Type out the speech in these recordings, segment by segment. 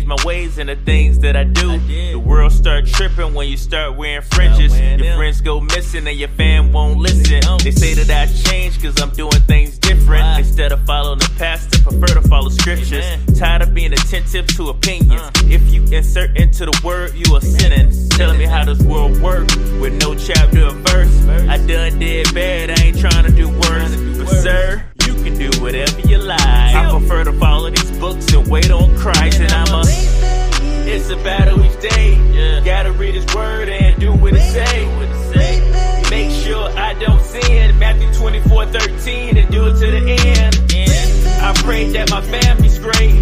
change my ways and the things that I do. The world start tripping when you start wearing fringes. Your friends go missing and your fam won't listen. They say that I changed cause I'm doing things different. Instead of following the pastor, prefer to follow scriptures. Tired of being attentive to opinions. If you insert into the word, you are sinning. Telling me how this world works with no chapter or verse. I done did bad, I ain't trying to do worse. But sir, you can do whatever you like. I prefer to follow these books and wait on Christ. And it's a battle each day. Gotta read his word and do what it say. Make sure I don't sin. Matthew 24:13 and do it to the end. I pray that my family's great.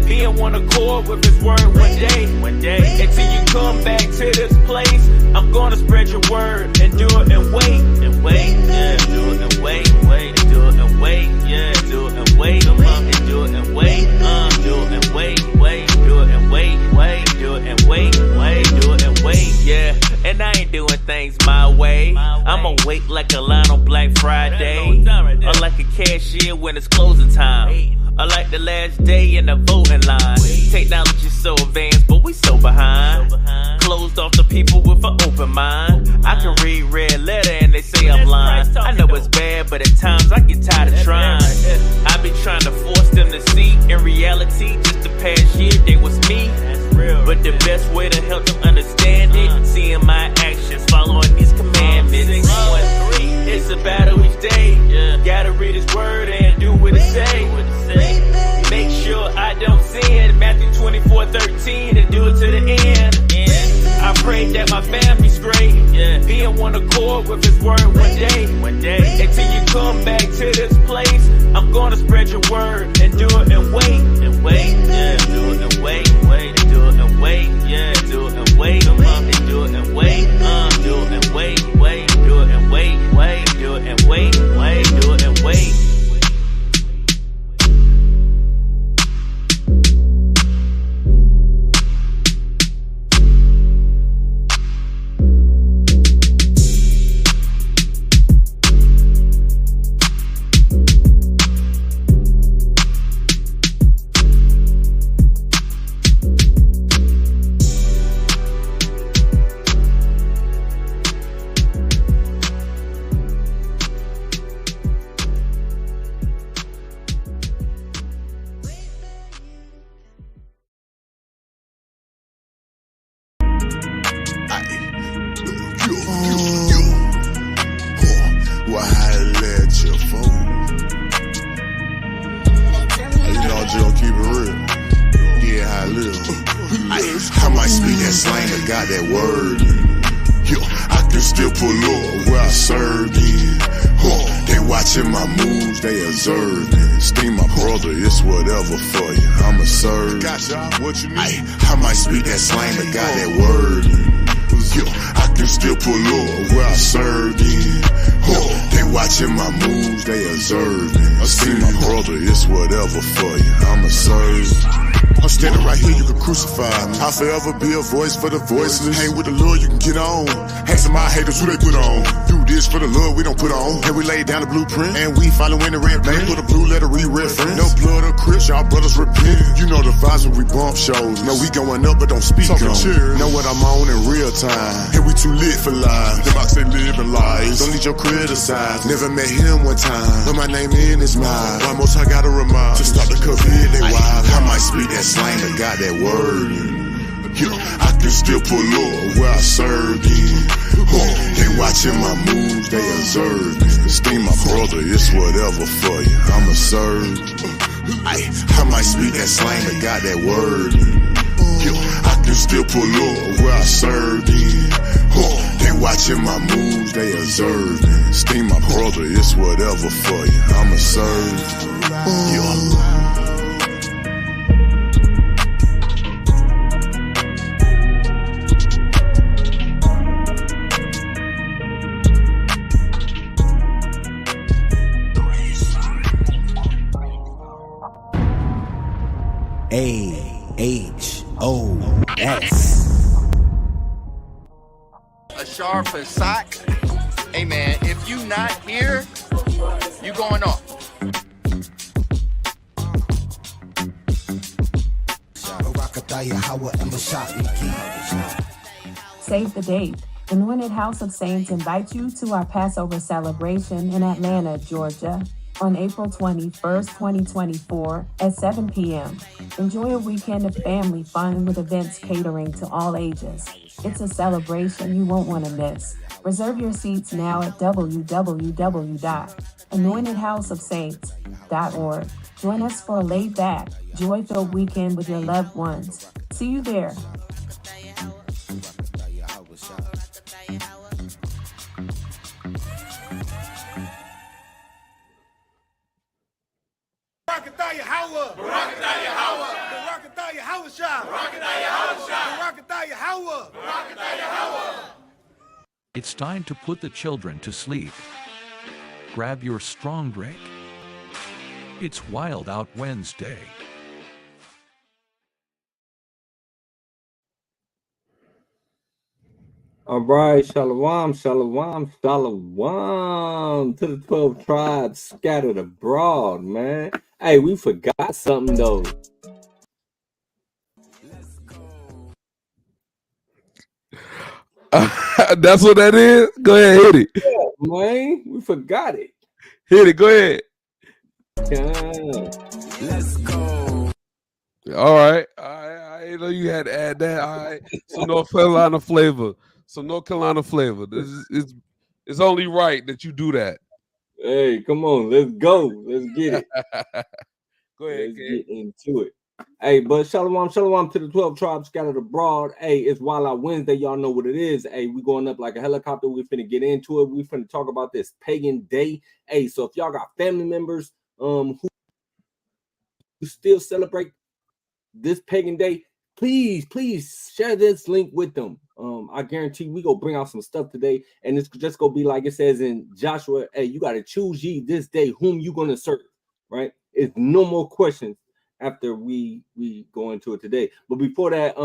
Be in one accord with his word one day. Until you come back to this place, I'm gonna spread your word and do it and wait. Do it and wait. Do it and wait. Do it and wait. Do it and wait. Do it and wait. Do it and wait. Do it and wait. Do it and wait. Do it and wait. Yeah. And I ain't doing things my way. I'ma wait like a line on Black Friday, or like a cashier when it's closing time, or like the last day in the voting line. Technology's so advanced, but we so behind. Closed off to people with an open mind. I can read red letter and they say I'm lying. I know it's bad, but at times I get tired of trying. I be trying to force them to see in reality. Just the past year they was me. But the best way to help them understand it, seeing my actions, following these commandments. It's a battle each day. Gotta read his word and do what it say. Make sure I don't sin. Matthew 24:13 and do it to the end. I pray that my family's great. Be in one accord with his word one day. Until you come back to this place, I'm gonna spread your word and do it and wait. Do it and wait. Do it and wait. Do it and wait. Do it and wait. Do it and wait. Do it and wait. Do it and wait. Do it and wait. I might speak that slang, but got that word. I can still pull up where I served in. They watching my moves, they observing. I see my brother, it's whatever for you. I'ma serve. I'm standing right here, you can crucify me. I'll forever be a voice for the voiceless. Hang with the Lord, you can get on. Ask my haters who they put on. Do this for the Lord, we don't put on. And we lay down the blueprint, and we following the red plan. Put a blue letter, re-reference. No blood or Crips, y'all brothers repent. You know the vibes when we bump shows. No, we going up, but don't speak on. Know what I'm on in real time. And we too lit for lies. The box say living lies. Don't need your criticize. Never met him one time, but my name in his mind. Why most I gotta remind to stop the COVID, they wild. I might speak that slang, but got that word. I can still pull up where I served in. They watching my moves, they observe. Esteem my brother, it's whatever for you. I'ma serve. I might speak that slang, but got that word. I can still pull up where I served in. They watching my moves, they observe. Esteem my brother, it's whatever for you. I'ma serve. AHOS. A sharp and sock. Hey man, if you not here, you going off. Save the date. Anointed House of Saints invites you to our Passover celebration in Atlanta, Georgia, on April 21st, 2024 at 7 p.m. Enjoy a weekend of family fun with events catering to all ages. It's a celebration you won't want to miss. Reserve your seats now at www.anointedhouseofsaints.org. Join us for a laid-back, joy-filled weekend with your loved ones. See you there. It's time to put the children to sleep. Grab your strong drink. It's Wild Out Wednesday. All right, shalom, shalom, shalom to the 12 tribes scattered abroad, man. Hey, we forgot something though. That's what that is? Go ahead, hit it. Yeah, man, we forgot it. Hit it, go ahead. Let's go. All right. I didn't know you had to add that. All right. Some North Carolina flavor. This is it's only right that you do that. Hey, come on, let's go. Let's get it. Go ahead, let's get into it. Hey, but shalom to the 12 tribes scattered abroad. Hey, it's Wild Out Wednesday. Y'all know what it is. Hey, we going up like a helicopter. We finna get into it. We finna talk about this pagan day. Hey, so if y'all got family members who still celebrate this pagan day, please share this link with them. I guarantee we go bring out some stuff today, and it's just gonna be like it says in Joshua. Hey, you gotta choose ye this day whom you gonna serve. Right? It's no more questions after we go into it today. But before that,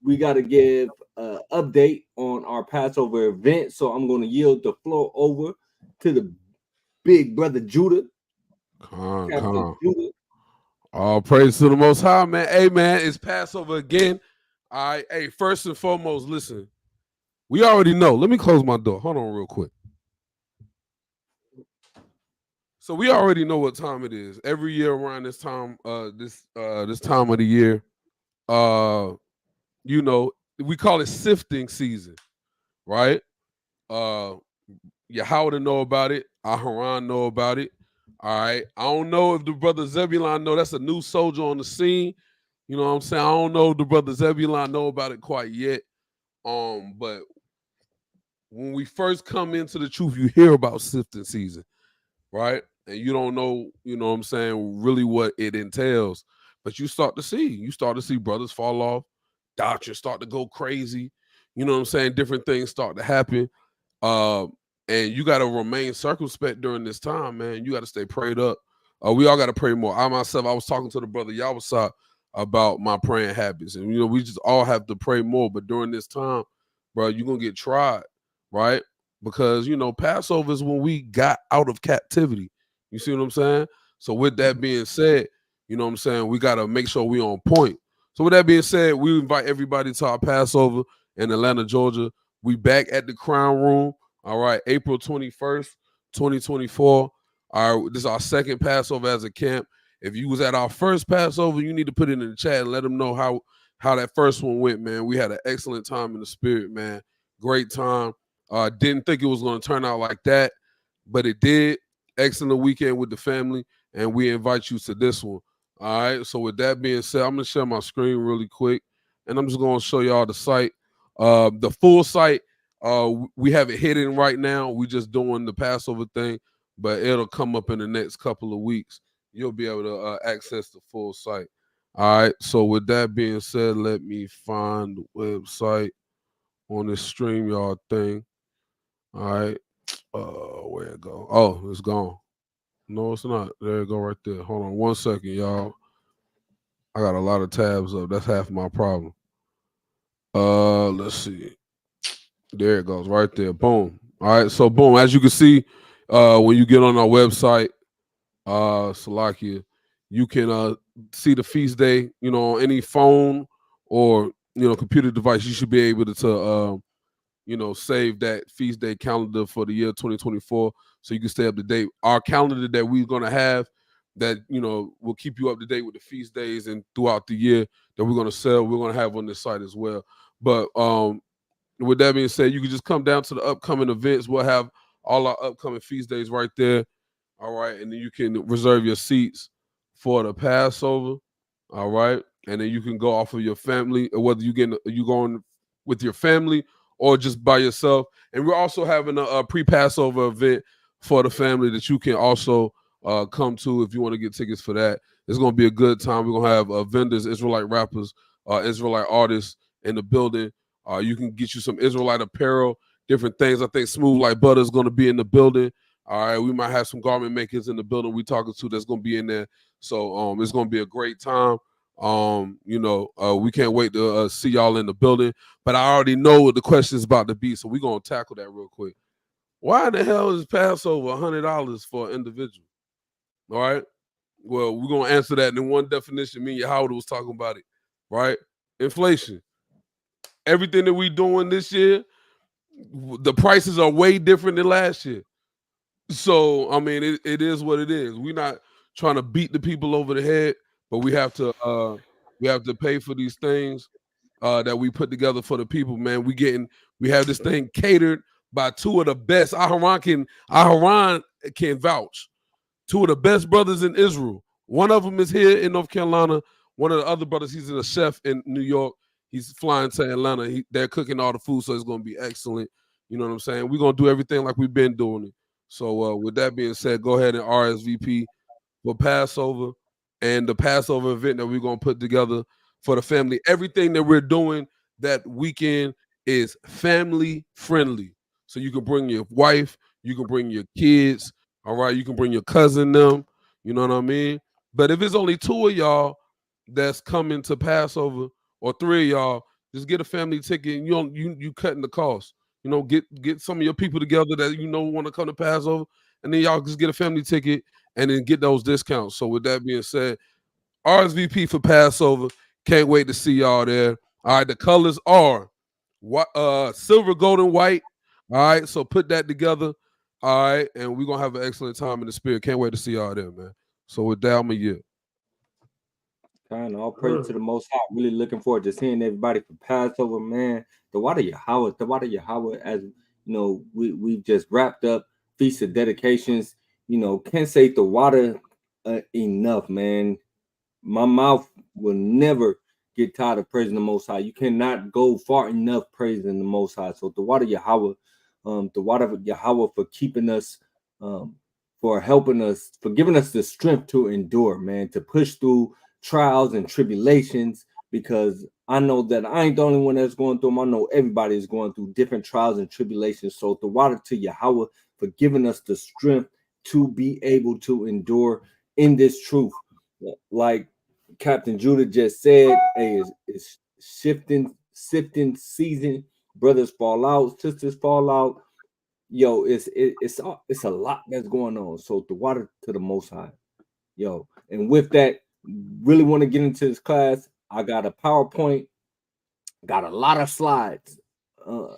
we got to give an update on our Passover event. So I'm going to yield the floor over to the big brother Judah. Judah. All praise to the Most High, man. Hey, man, it's Passover again. All right. Hey, first and foremost, listen, we already know. Let me close my door. Hold on real quick. So we already know what time it is. Every year around this time, this time of the year, you know, we call it sifting season, right? Yahweh know about it. Aharon know about it. All right. I don't know if the brother Zebulon know. That's a new soldier on the scene. You know what I'm saying? I don't know if the brother Zebulon know about it quite yet. But when we first come into the truth, you hear about sifting season, right? And you don't know, you know what I'm saying, really what it entails. But you start to see brothers fall off, doctrines start to go crazy. You know what I'm saying? Different things start to happen. And you got to remain circumspect during this time, man. You got to stay prayed up. We all got to pray more. I was talking to the brother Yawasat about my praying habits. And, you know, we just all have to pray more. But during this time, bro, you're going to get tried, right? Because, you know, Passover is when we got out of captivity. You see what I'm saying? So with that being said, you know what I'm saying, we got to make sure we on point. So with that being said, we invite everybody to our Passover in Atlanta, Georgia. We back at the Crown Room. All right, April 21st, 2024. All right, this is our second Passover as a camp. If you was at our first Passover, you need to put it in the chat and let them know how that first one went, man. We had an excellent time in the spirit, man. Great time. Didn't think it was going to turn out like that, but it did. Excellent weekend with the family, and we invite you to this one. All right, so with that being said, I'm going to share my screen really quick, and I'm just going to show y'all the site. The full site, we have it hidden right now. We just doing the Passover thing, but it'll come up in the next couple of weeks. You'll be able to access the full site. All right, so with that being said, let me find the website on this StreamYard thing. All right. Where it go? Oh, it's gone. No, it's not. There it go right there. Hold on 1 second, y'all. I got a lot of tabs up. That's half my problem. Let's see. There it goes right there. Boom. All right. So boom, as you can see, when you get on our website, Salakia, you can see the feast day, on any phone or computer device. You should be able to save that feast day calendar for the year 2024, so you can stay up to date. Our calendar that we're gonna have, that will keep you up to date with the feast days and throughout the year that we're gonna sell. We're gonna have on this site as well. But with that being said, you can just come down to the upcoming events. We'll have all our upcoming feast days right there. All right. And then you can reserve your seats for the Passover. All right. And then you can go off of your family, or whether you going with your family or just by yourself. And we're also having a pre-Passover event for the family that you can also come to if you want to get tickets for that. It's going to be a good time. We're going to have vendors, Israelite rappers, Israelite artists in the building. You can get you some Israelite apparel, different things. I think Smooth Like Butter is going to be in the building. All right, we might have some garment makers in the building we talking to that's going to be in there. So it's going to be a great time. We can't wait to see y'all in the building. But I already know what the question is about to be, so we're going to tackle that real quick. Why in the hell is Passover $100 for an individual? All right. Well, we're going to answer that in one definition. Me and Howard was talking about it, right? Inflation. Everything that we doing this year, the prices are way different than last year. So, I mean, it is what it is. We're not trying to beat the people over the head, but we have to pay for these things that we put together for the people, man. We have this thing catered by two of the best. Aharon can vouch. Two of the best brothers in Israel. One of them is here in North Carolina. One of the other brothers, he's a chef in New York. He's flying to Atlanta. They're cooking all the food, so it's going to be excellent. You know what I'm saying? We're going to do everything like we've been doing it. So with that being said, go ahead and RSVP for Passover and the Passover event that we're going to put together for the family. Everything that we're doing that weekend is family friendly. So you can bring your wife, you can bring your kids, all right? You can bring your cousin them, you know what I mean? But if it's only two of y'all that's coming to Passover, or three of y'all, just get a family ticket and you cutting the cost. Get some of your people together that want to come to Passover, and then y'all just get a family ticket and then get those discounts. So with that being said, RSVP for Passover. Can't wait to see y'all there. All right, the colors are silver, gold, and white. All right, so put that together. All right, and we're gonna have an excellent time in the spirit. Can't wait to see y'all there, man. So with that, I'm a year. Kind of all praise to the Most High. Really looking forward to seeing everybody for Passover, man. The Water Yahweh, as we've just wrapped up Feast of Dedications. Can't say the water enough, man. My mouth will never get tired of praising the Most High. You cannot go far enough praising the Most High. So the Water Yahweh, for keeping us, for helping us, for giving us the strength to endure, man, to push through trials and tribulations, because I know that I ain't the only one that's going through them. I know everybody is going through different trials and tribulations. So the water to Yahweh for giving us the strength to be able to endure in this truth. Like Captain Judah just said, hey, it's sifting season. Brothers fall out, sisters fall out. Yo, it's a lot that's going on. So the water to the Most High. Yo, and with that, really want to get into this class. I got a PowerPoint, got a lot of slides, to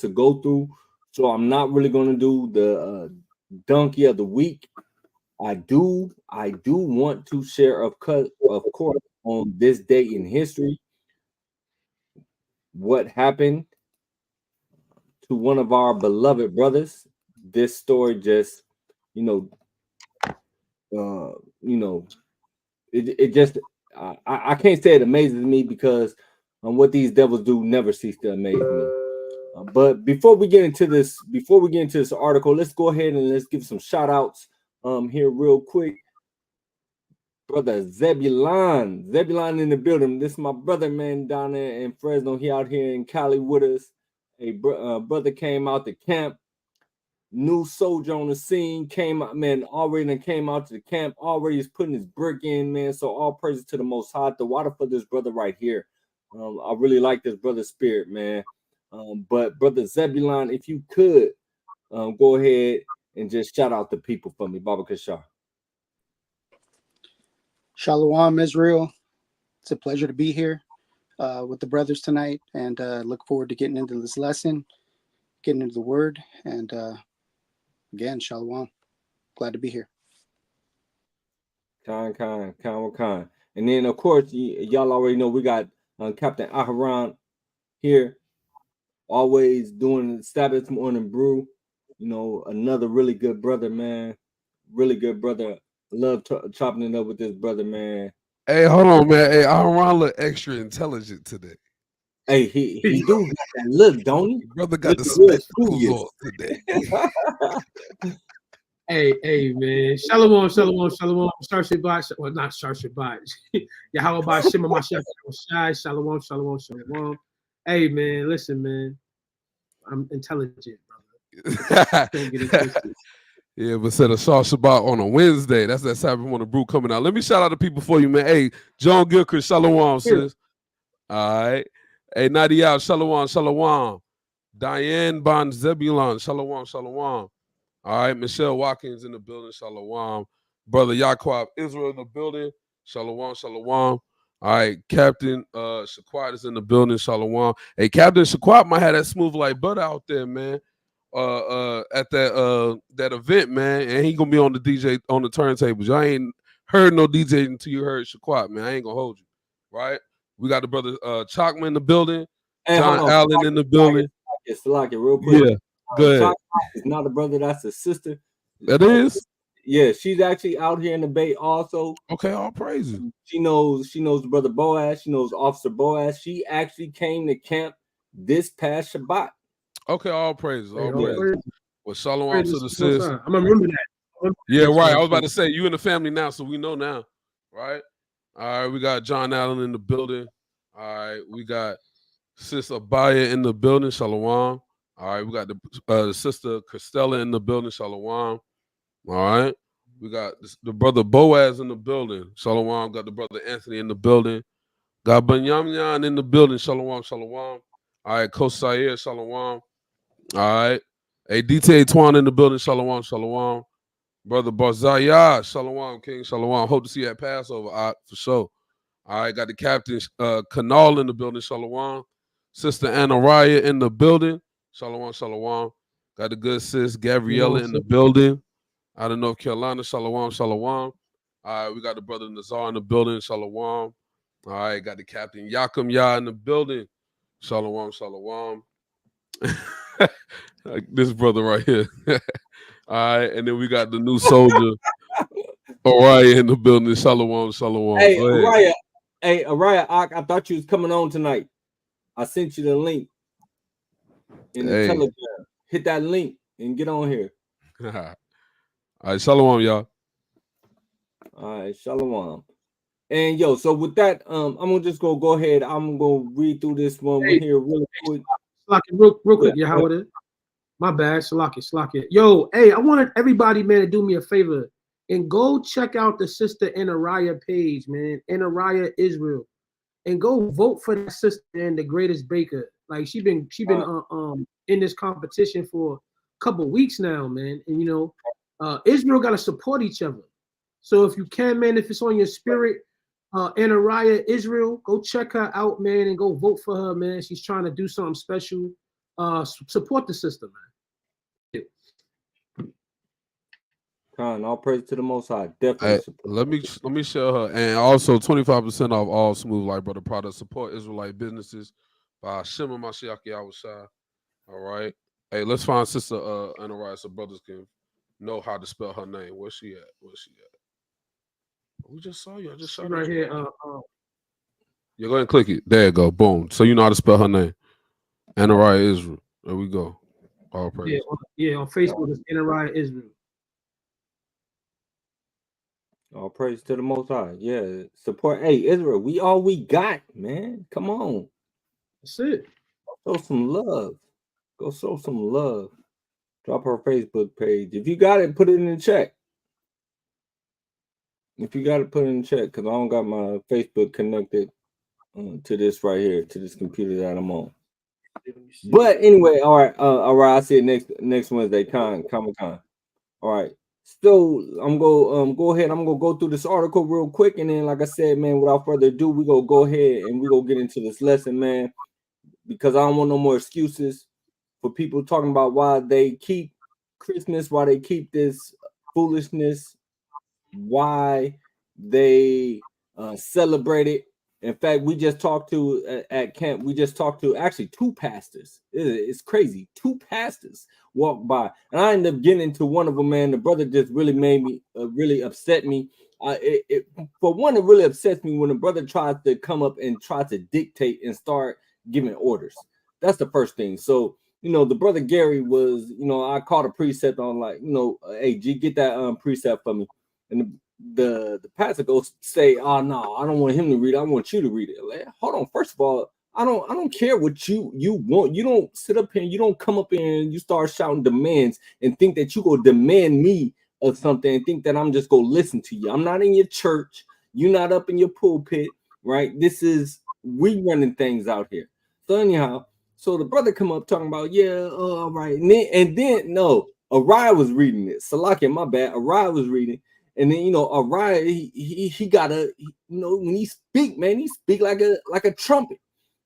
go through. So I'm not really going to do the donkey of the week. I do want to share, of course, on this day in history, what happened to one of our beloved brothers. This story just, it just, I can't say it amazes me, because what these devils do never cease to amaze me. But before we get into this article, let's go ahead and let's give some shout outs here real quick. Brother Zebulon in the building. This is my brother, man, down there in Fresno. He out here in Cali with us. A brother came out to camp. New soldier on the scene, came out, man, already came out to the camp, already is putting his brick in, man. So all praises to the Most High. The water for this brother right here. I really like this brother's spirit, man. But brother Zebulon, if you could go ahead and just shout out the people for me, Baba Kashar. Shalom, Israel. It's a pleasure to be here with the brothers tonight, and look forward to getting into this lesson, getting into the word, and again, Shalom. Glad to be here. Kind. And then, of course, y'all already know we got Captain Aharon here, always doing the Sabbath morning brew. You know, another really good brother, man. Really good brother. Love chopping it up with this brother, man. Hey, hold on, man. Hey, Aharon look extra intelligent today. Hey, he do got that look, don't he? Brother got the Look spectacles on today. Hey, man. Shalom. Shar Shabbat. Well, not Shar Shabbat. Yahweh Shema Mashiach Shai. Shalom. Hey, man, listen, man. I'm intelligent, brother. Don't get it. Yeah, but said a Shar Shabbat on a Wednesday. That's that Sabbath morning brew coming out. Let me shout out the people for you, man. Hey, John Gilchrist, shalom, sis. All right. Hey, Nadia, shalom. Diane Bon Zebulon, shalom. All right, Michelle Watkins in the building, shalom. Brother Yaquab Israel in the building, shalom. All right, Captain Shaquat is in the building, shalom. Hey, Captain Shaquat might have that smooth like butter out there, man. At that event, man, and he gonna be on the DJ on the turntables. Y'all ain't heard no DJ until you heard Shaquat, man. I ain't gonna hold you, right? We got the brother Chalkman in the building, John Allen in the building. Slack it real quick. Yeah, go ahead. Is not a brother, that's a sister. That is? Yeah, she's actually out here in the Bay also. Okay, all praises. She knows Brother Boaz. She knows Officer Boaz. She actually came to camp this past Shabbat. Okay, all praises. Well, shalom to the sis. I'm gonna remember that. Yeah, right. I was about to say you in the family now, so we know now, right? All right, we got John Allen in the building. All right, we got Sis Abaya in the building, shalom. All right, we got the sister Christella in the building, shalom. All right, we got the brother Boaz in the building, shalom. Got the brother Anthony in the building. Got Banyamyan in the building, shalom. All right, Kosair, shalom. All right. Hey, DTA Twan in the building. Shalom. Brother Barzaya, shalom, King, shalom. Hope to see you at Passover, for sure. All right, got the Captain Canal in the building, shalom. Sister Anna Raya in the building, shalom. Got the good sis Gabriella in the building out of North Carolina, shalom. All right, we got the brother Nazar in the building, shalom. All right, got the Captain Yakum Ya in the building, shalom. Like this brother right here. All right, and then we got the new soldier, Araya in the building. Shalom. Hey, Araya, I thought you was coming on tonight. I sent you the link in the Telegram. Hit that link and get on here. All right, shalom, y'all. All right, shalom. And yo, so with that, I'm gonna just go ahead. I'm gonna read through this one here really quick. Real quick, yeah, how it is? My bad, Slack it. Yo, hey, I wanted everybody, man, to do me a favor and go check out the sister Anariah page, man, Anariah Israel, and go vote for that sister and the greatest baker. Like she been in this competition for a couple weeks now, man. And you know, Israel got to support each other. So if you can, man, if it's on your spirit, Anariah Israel, go check her out, man, and go vote for her, man. She's trying to do something special. Support the sister, man. All praise to the Most High. Definitely. Let me show her, and also 25% off all Smooth Light Brother products. Support Israelite businesses by Shema Mashiach Yahushua. All right. Hey, let's find Sister Anariah so brothers can know how to spell her name. Where's she at? We just saw you. I just shot right here. You go ahead and click it. There you go. Boom. So you know how to spell her name. Anariah Israel. There we go. All praise. Yeah, on Facebook it's Anariah Israel. All praise to the Most High. Yeah, support. Hey, Israel, we all we got, man. Come on. That's it. Show some love. Go show some love. Drop her Facebook page. If you got it, put it in the chat. If you got to put it in the chat, because I don't got my Facebook connected to this right here, to this computer that I'm on. But anyway, all right. I see it next Wednesday. Comic-Con. All right. So I'm go ahead. I'm gonna go through this article real quick, and then, like I said, man, without further ado, we go ahead and we go get into this lesson, man, because I don't want no more excuses for people talking about why they keep Christmas, why they keep this foolishness, why they celebrate it. In fact, we just talked to at camp. We just talked to actually two pastors. It's crazy. Two pastors walked by, and I ended up getting into one of them. Man, the brother just really made me really upset me. For one, it really upsets me when a brother tries to come up and try to dictate and start giving orders. That's the first thing. So the brother Gary was, I called a precept on, like, hey G, get that precept for me. And the pastor goes say, "Oh no, I don't want him to read it. I want you to read it." Like, hold on. First of all, I don't care what you want. You don't sit up here and you don't come up here and you start shouting demands and think that you go demand me of something and think that I'm just gonna listen to you. I'm not in your church. You're not up in your pulpit, right? We running things out here. So anyhow, so the brother come up talking about, yeah, all right. And then no, Araya was reading it. Salaki, my bad. Araya was reading. And then Araya, he gotta, when he speak, man, he speak like a trumpet.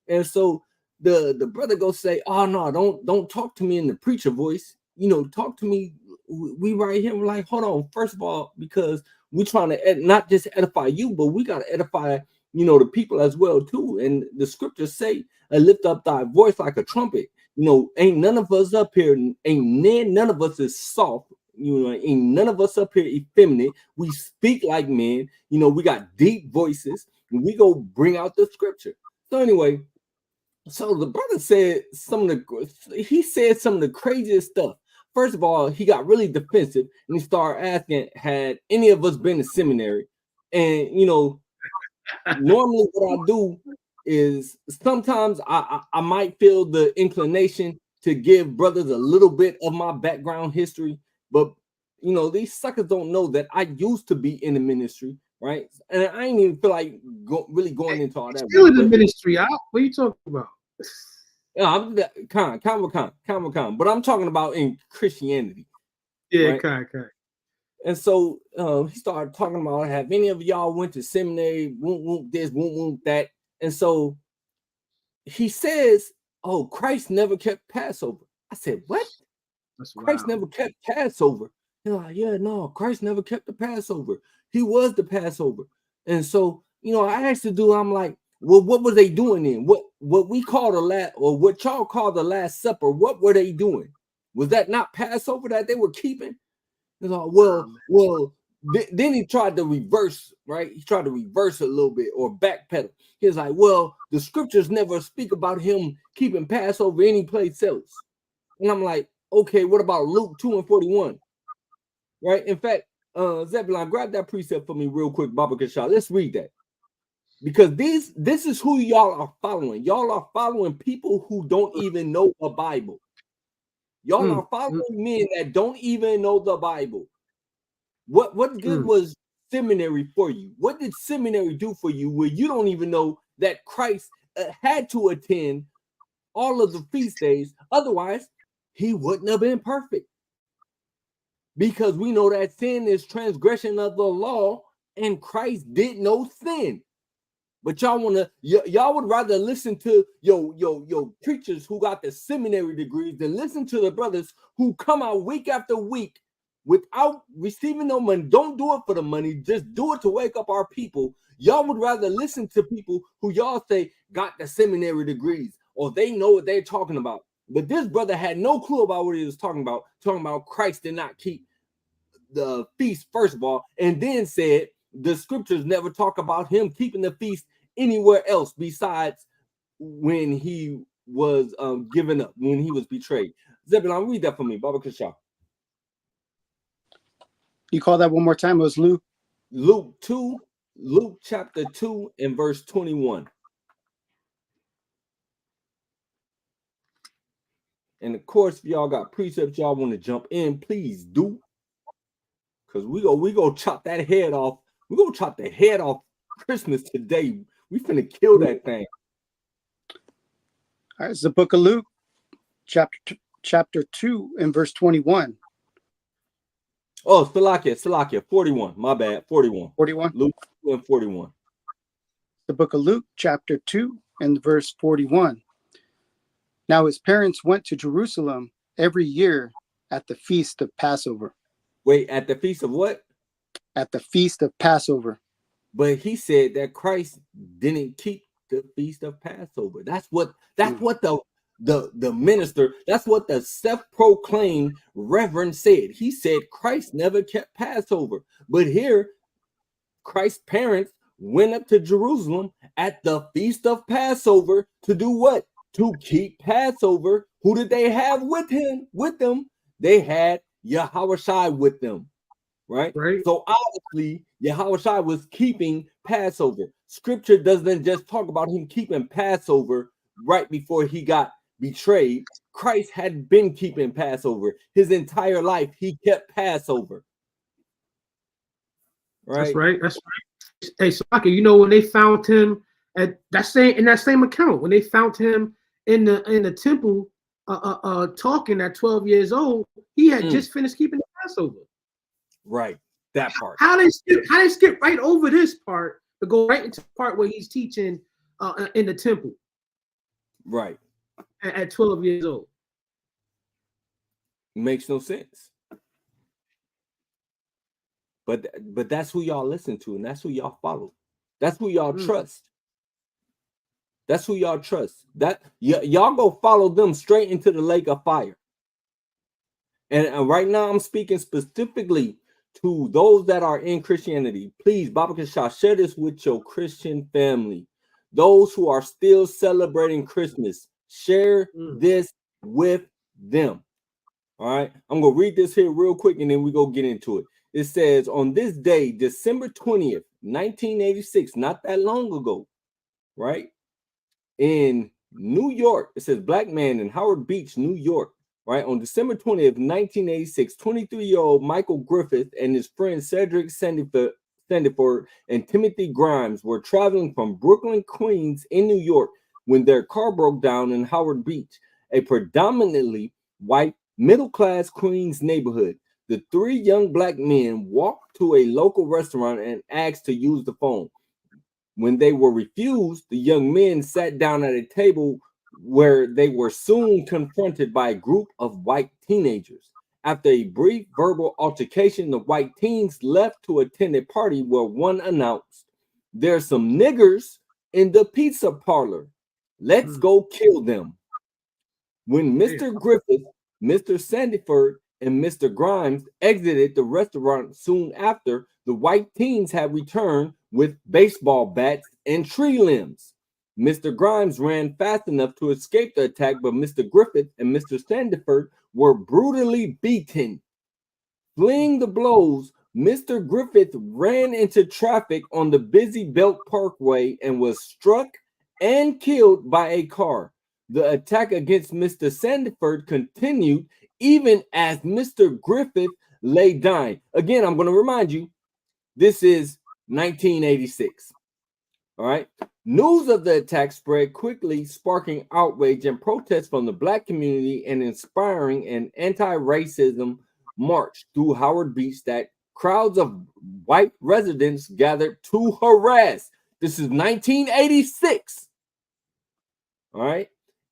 And so the brother go say, "Oh no, don't talk to me in the preacher voice. Talk to me. We right here." We're like, hold on. First of all, because we're trying to not just edify you, but we gotta edify the people as well too. And the scriptures say, "Lift up thy voice like a trumpet." Ain't none of us up here. None of us is soft. Ain't none of us up here effeminate. We speak like men. We got deep voices. And we go bring out the scripture. So anyway, so the brother said some of the craziest stuff. First of all, he got really defensive and he started asking, had any of us been to seminary? And normally what I do is sometimes I might feel the inclination to give brothers a little bit of my background history, but these suckers don't know that I used to be in the ministry, right? And I ain't even feel like really going into all that. Still in the ministry, what are you talking about? I'm but I'm talking about in Christianity. Yeah, right? And so he started talking about, have any of y'all went to seminary? Won't this, won't that? And so he says, "Oh, Christ never kept Passover." I said, "What? Christ never kept Passover?" He's like, "Yeah, no, Christ never kept the Passover. He was the Passover." And so, I asked the dude, I'm like, "Well, what were they doing then? What we call or what y'all call the Last Supper? What were they doing? Was that not Passover that they were keeping?" He's like, well. Then he tried to reverse, right? He tried to reverse a little bit or backpedal. He's like, "Well, the scriptures never speak about him keeping Passover any place else." And I'm like, "Okay, what about Luke 2:41?" Right? In fact, Zebulon, grab that precept for me real quick, Baba Kashah. Let's read that. Because this is who y'all are following. Y'all are following people who don't even know the Bible. Y'all are following men that don't even know the Bible. What good was seminary for you? What did seminary do for you where you don't even know that Christ had to attend all of the feast days? Otherwise, he wouldn't have been perfect. Because we know that sin is transgression of the law, and Christ did no sin. But y'all would rather listen to your preachers who got the seminary degrees than listen to the brothers who come out week after week without receiving no money. Don't do it for the money, just do it to wake up our people. Y'all would rather listen to people who y'all say got the seminary degrees or they know what they're talking about. But this brother had no clue about what he was talking about Christ did not keep the feast, first of all, and then said the scriptures never talk about him keeping the feast anywhere else besides when he was given up, when he was betrayed. Zebulon, read that for me, Baba Kashah. You call that one more time? It was Luke chapter 2 and verse 21. And of course, if y'all got precepts, y'all want to jump in, please do. Because we go chop that head off. We're gonna chop the head off Christmas today. We finna kill that thing. All right, it's the book of Luke, chapter 2 and verse 21. Oh, Salakia, 41. My bad, 41. 41. Luke 2 and 41. The book of Luke, chapter 2, and verse 41. Now his parents went to Jerusalem every year at the feast of Passover. Wait, at the feast of what? At the feast of Passover. But he said that Christ didn't keep the feast of Passover. That's what the minister, that's what the self-proclaimed reverend said. He said Christ never kept Passover. But here, Christ's parents went up to Jerusalem at the feast of Passover to do what? To keep Passover. Who did they have with them? They had Yahushua with them. Right? So obviously, Yahushua was keeping Passover. Scripture doesn't just talk about him keeping Passover right before he got betrayed. Christ had been keeping Passover his entire life. He kept Passover. Right? That's right. That's right. Hey, Salaki, you know when they found him at that same account, when they found him in the temple, talking at 12 years old, he had just finished keeping the Passover. Right, that part. How they skip right over this part to go right into the part where he's teaching in the temple. Right. At 12 years old. Makes no sense. But that's who y'all listen to, and that's who y'all follow. That's who y'all trust. That's who y'all trust. That y'all go follow them straight into the lake of fire. And right now I'm speaking specifically to those that are in Christianity. Please, Baba Kashah, share this with your Christian family. Those who are still celebrating Christmas, share this with them. All right, I'm going to read this here real quick and then we go get into it. It says, on this day, December 20th, 1986, not that long ago, right? In New York, it says black man in Howard Beach, New York. Right, on December 20th, 1986, 23-year-old Michael Griffith and his friend Cedric Sandiford and Timothy Grimes were traveling from Brooklyn, Queens in New York when their car broke down in Howard Beach, a predominantly white middle-class Queens neighborhood. The three young black men walked to a local restaurant and asked to use the phone. When they were refused, the young men sat down at a table where they were soon confronted by a group of white teenagers. After a brief verbal altercation, the white teens left to attend a party where one announced, "There's some niggers in the pizza parlor. Let's go kill them." When Mr. Griffith, Mr. Sandiford, and Mr. Grimes exited the restaurant soon after, the white teens had returned with baseball bats and tree limbs. Mr. Grimes ran fast enough to escape the attack, but Mr. Griffith and Mr. Sandiford were brutally beaten. Fleeing the blows, Mr. Griffith ran into traffic on the busy Belt Parkway and was struck and killed by a car. The attack against Mr. Sandiford continued even as Mr. Griffith lay dying. Again, I'm going to remind you, this is 1986. All right. News of the attack spread quickly, sparking outrage and protests from the black community and inspiring an anti-racism march through Howard Beach that crowds of white residents gathered to harass. This is 1986. All right.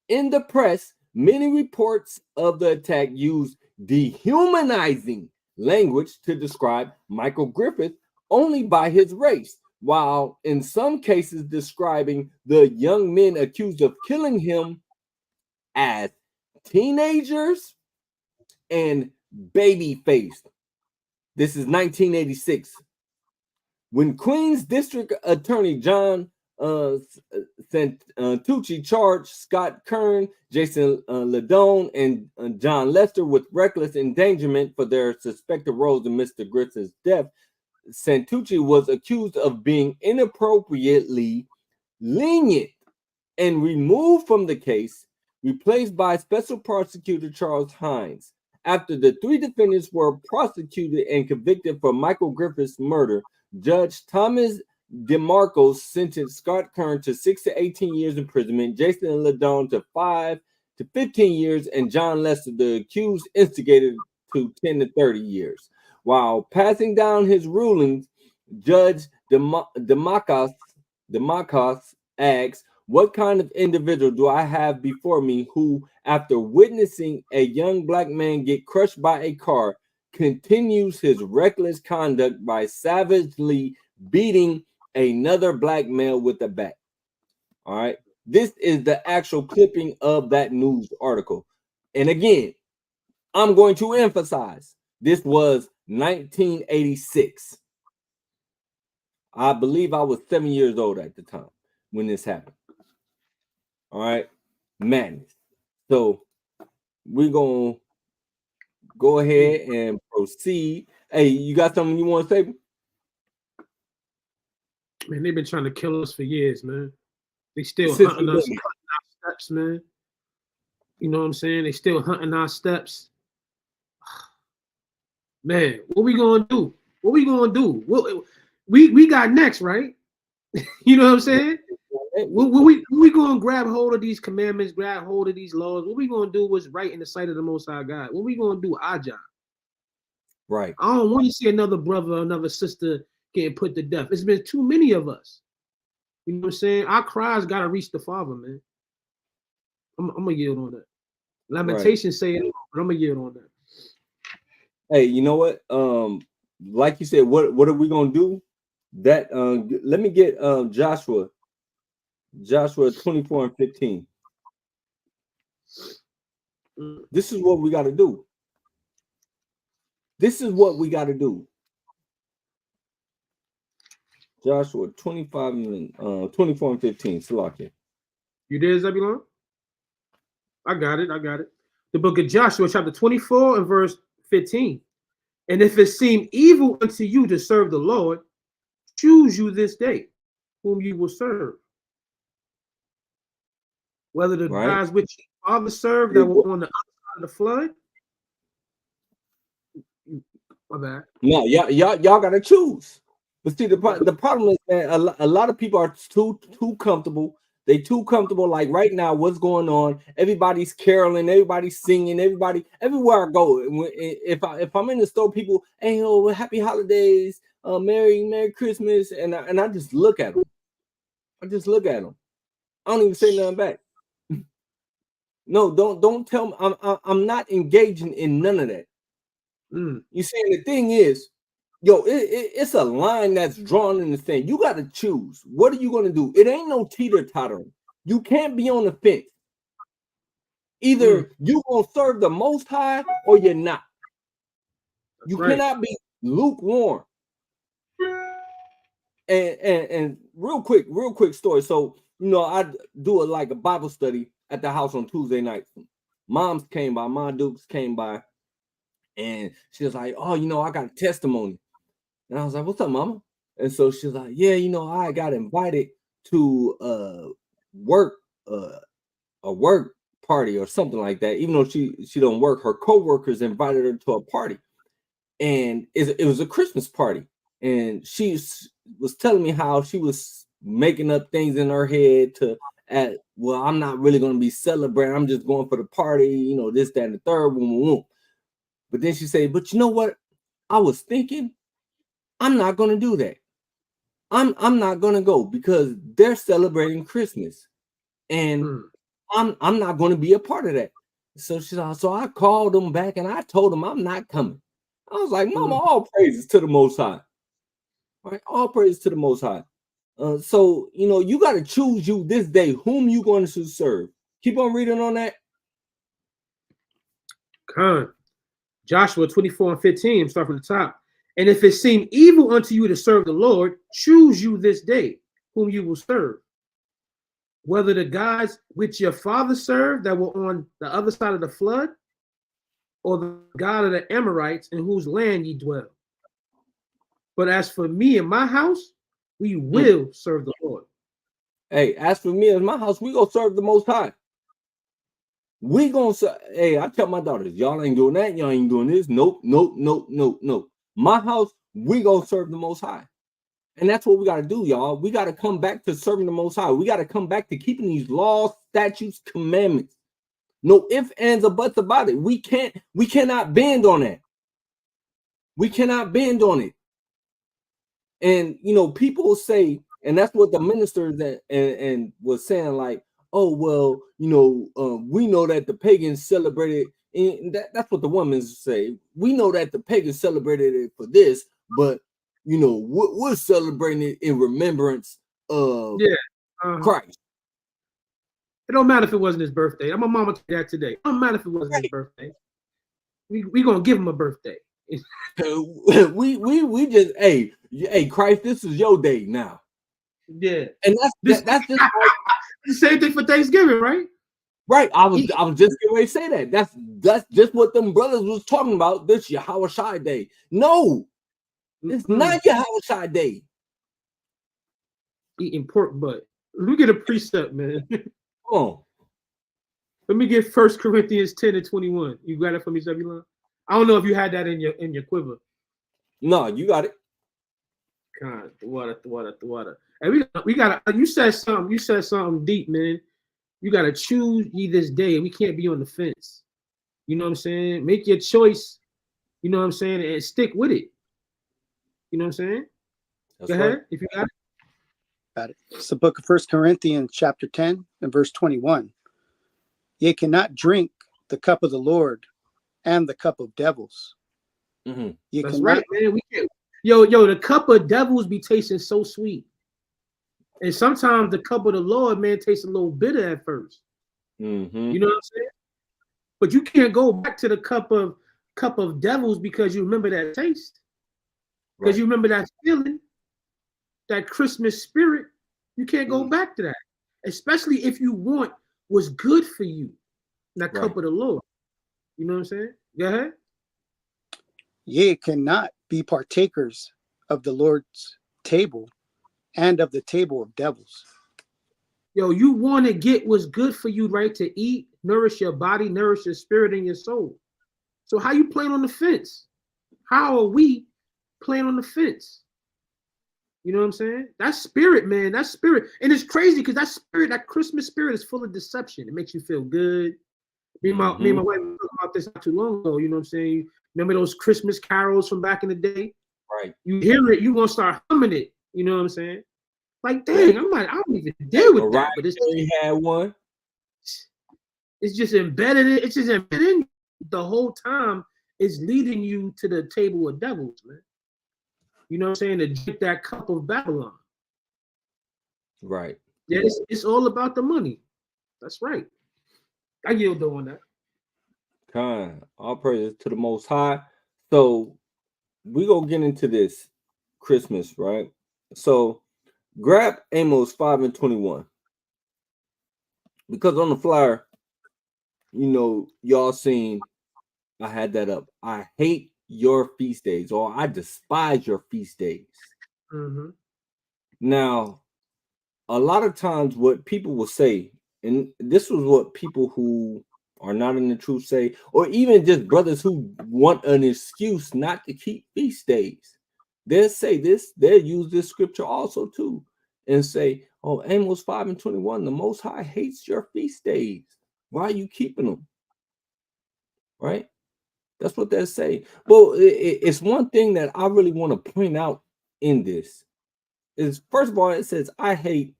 In the press, many reports of the attack used dehumanizing language to describe Michael Griffith only by his race, while in some cases describing the young men accused of killing him as teenagers and baby-faced. This is 1986. When Queens District Attorney John Santucci charged Scott Kern, Jason Ladone, and John Lester with reckless endangerment for their suspected roles in Mr. Griffith's death, Santucci was accused of being inappropriately lenient and removed from the case, replaced by Special Prosecutor Charles Hines. After the three defendants were prosecuted and convicted for Michael Griffith's murder, Judge Thomas DeMarcos sentenced Scott Kern to 6 to 18 years imprisonment, Jason Ladone to 5 to 15 years, and John Lester, the accused instigator, to 10 to 30 years. While passing down his rulings, Judge Demakos asks, what kind of individual do I have before me who, after witnessing a young black man get crushed by a car, continues his reckless conduct by savagely beating another black male with a bat? All right. This is the actual clipping of that news article. And again, I'm going to emphasize this was 1986. I believe I was 7 years old at the time when this happened. All right. Madness. So we're going to go ahead and proceed. Hey, you got something you want to say? Man, they've been trying to kill us for years, man. They still hunting us, cutting our steps, man. You know what I'm saying? They still hunting our steps. Man, what we gonna do? What we gonna do? We got next, right? You know what I'm saying? We gonna grab hold of these commandments, grab hold of these laws. What we gonna do what's right in the sight of the Most High God. What we gonna do our job? Right. I don't want to see another brother or another sister getting put to death. It's been too many of us. You know what I'm saying? Our cries gotta reach the Father, man. I'm gonna yield on that. Lamentations say it, but I'm gonna yield on that. Hey, you know what? Like you said, what are we gonna do? That let me get Joshua 24 and 15. This is what we got to do. This is what we got to do. Joshua 24 and 15. Salakia. You there, Zebulon? I got it. The book of Joshua, chapter 24 and verse 15. And if it seem evil unto you to serve the Lord, choose you this day whom you will serve. Whether the guys which your father served that were on the other side of the flood. My bad. No, y'all gotta choose. But see, the problem is that a lot of people are too comfortable. They too comfortable. Like right now, what's going on? Everybody's caroling, everybody's singing, everywhere I go. If I'm in the store, people, hey, oh, happy holidays, Merry Christmas, and I just look at them. I don't even say nothing back. No, don't tell me. I'm not engaging in none of that. You see, the thing is, it's a line that's drawn in the sand. You got to choose. What are you going to do? It ain't no teeter-tottering. You can't be on the fence. Either you going to serve the Most High or you're not. You cannot be lukewarm. And real quick story. So, I do a Bible study at the house on Tuesday nights. Mom Dukes came by, and she was like, oh, I got a testimony. And I was like, what's up, mama? And so she's like, yeah, I got invited to a work party or something like that. Even though she don't work, her co-workers invited her to a party. And it was a Christmas party. And she was telling me how she was making up things in her head well, I'm not really going to be celebrating. I'm just going for the party, this, that, and the third. Boom. But then she said, but you know what? I was thinking, I'm not going to do that. I'm not going to go because they're celebrating Christmas. And I'm not going to be a part of that. So so I called them back and I told them I'm not coming. I was like, Mama, all praises to the Most High. All right, all praise to the Most High. So, you got to choose you this day whom you going to serve. Keep on reading on that. Joshua 24 and 15, start from the top. And if it seem evil unto you to serve the Lord, choose you this day whom you will serve. Whether the gods which your father served that were on the other side of the flood, or the God of the Amorites in whose land ye dwell. But as for me and my house, we will serve the Lord. Hey, as for me and my house, we gonna serve the Most High. We gonna serve. Hey, I tell my daughters, y'all ain't doing that. Y'all ain't doing this. Nope. My house, we gonna serve the Most High. And that's what we got to do, y'all. We got to come back to serving the Most High. We got to come back to keeping these laws, statutes, commandments. No ifs, ands, or buts about it. We cannot bend on that. We cannot bend on it. And you know, people say, and that's what the ministers and was saying, like, oh well, you know, we know that the pagans celebrated, and that's what the women say. We know that the pagans celebrated it for this, but you know, we're celebrating it in remembrance of Christ. It don't matter if it wasn't his birthday. I'm a mama to that today. It don't matter if it wasn't his birthday. We gonna give him a birthday. we just hey Christ, this is your day now. Yeah, and that's just the same thing for Thanksgiving, right? Right. I was just getting ready to say that. That's just what them brothers was talking about. This Yahweh Shai Day. No, it's not Yahweh Shai Day. Eating pork butt. Let me get a precept, man. Come on. Let me get 1 Corinthians 10 and 21. You got it for me, Zebulon? I don't know if you had that in your quiver. No, you got it. God, the water. And we got you said something deep, man. You gotta choose ye this day, and we can't be on the fence. You know what I'm saying? Make your choice, you know what I'm saying, and stick with it. You know what I'm saying? That's Go ahead, right. if you got it. Got it. It's the book of 1 Corinthians chapter 10 and verse 21. Ye cannot drink the cup of the Lord and the cup of devils. Mm-hmm. That's right, man. We can't. Yo, the cup of devils be tasting so sweet. And sometimes the cup of the Lord, man, tastes a little bitter at first. Mm-hmm. You know what I'm saying? But you can't go back to the cup of devils because you remember that taste. Because you remember that feeling, that Christmas spirit. You can't go back to that. Especially if you want what's good for you. That cup of the Lord. You know what I'm saying? Go ahead. Ye cannot be partakers of the Lord's table and of the table of devils. Yo, you want to get what's good for you, right? To eat, nourish your body, nourish your spirit and your soul. So how you playing on the fence? How are we playing on the fence? You know what I'm saying? That spirit, man, that spirit. And it's crazy because that spirit, that Christmas spirit is full of deception. It makes you feel good. Me and my wife were talking about this not too long ago. You know what I'm saying? Remember those Christmas carols from back in the day? Right. You hear it, you gonna start humming it. You know what I'm saying? Like, dang, I'm like, I don't even deal with that. But he had one. It's just embedded. It's just embedded in you the whole time. It's leading you to the table of devils, man. You know what I'm saying? To drink that cup of Babylon. Right. Yeah, it's all about the money. That's right. I yield on that. Kind. All praises to the Most High. So we gonna get into this Christmas, right? So grab Amos 5 and 21. Because on the flyer, you know, y'all seen I had that up. I hate your feast days, or I despise your feast days. Mm-hmm. Now, a lot of times what people will say, and this was what people who are not in the truth say, or even just brothers who want an excuse not to keep feast days, they'll say this, they'll use this scripture also too, and say, oh, Amos 5 and 21, the Most High hates your feast days. Why are you keeping them? Right? That's what they say. Well, it's one thing that I really want to point out in this is, first of all, it says, I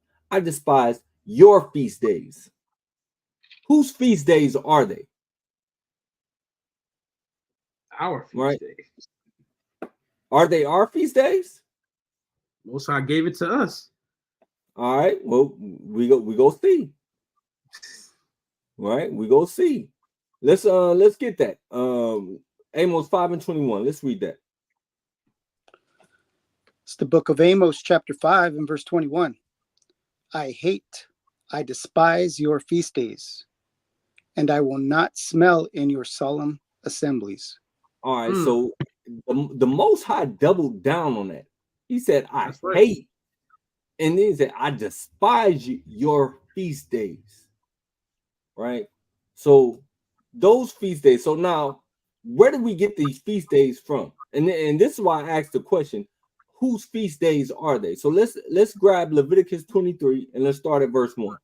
despise your feast days. Whose feast days are they? Our feast days. Are they our feast days? Most High gave it to us. All right. Well, we go see. Right? We go see. Let's get that. Amos 5 and 21. Let's read that. It's the book of Amos, chapter 5 and verse 21. I despise your feast days, and I will not smell in your solemn assemblies. All right, so the Most High doubled down on that. He said, I hate, and then he said, I despise your feast days. Right? So those feast days. So now, where do we get these feast days from? And this is why I asked the question, whose feast days are they? So let's grab Leviticus 23 and let's start at verse 1.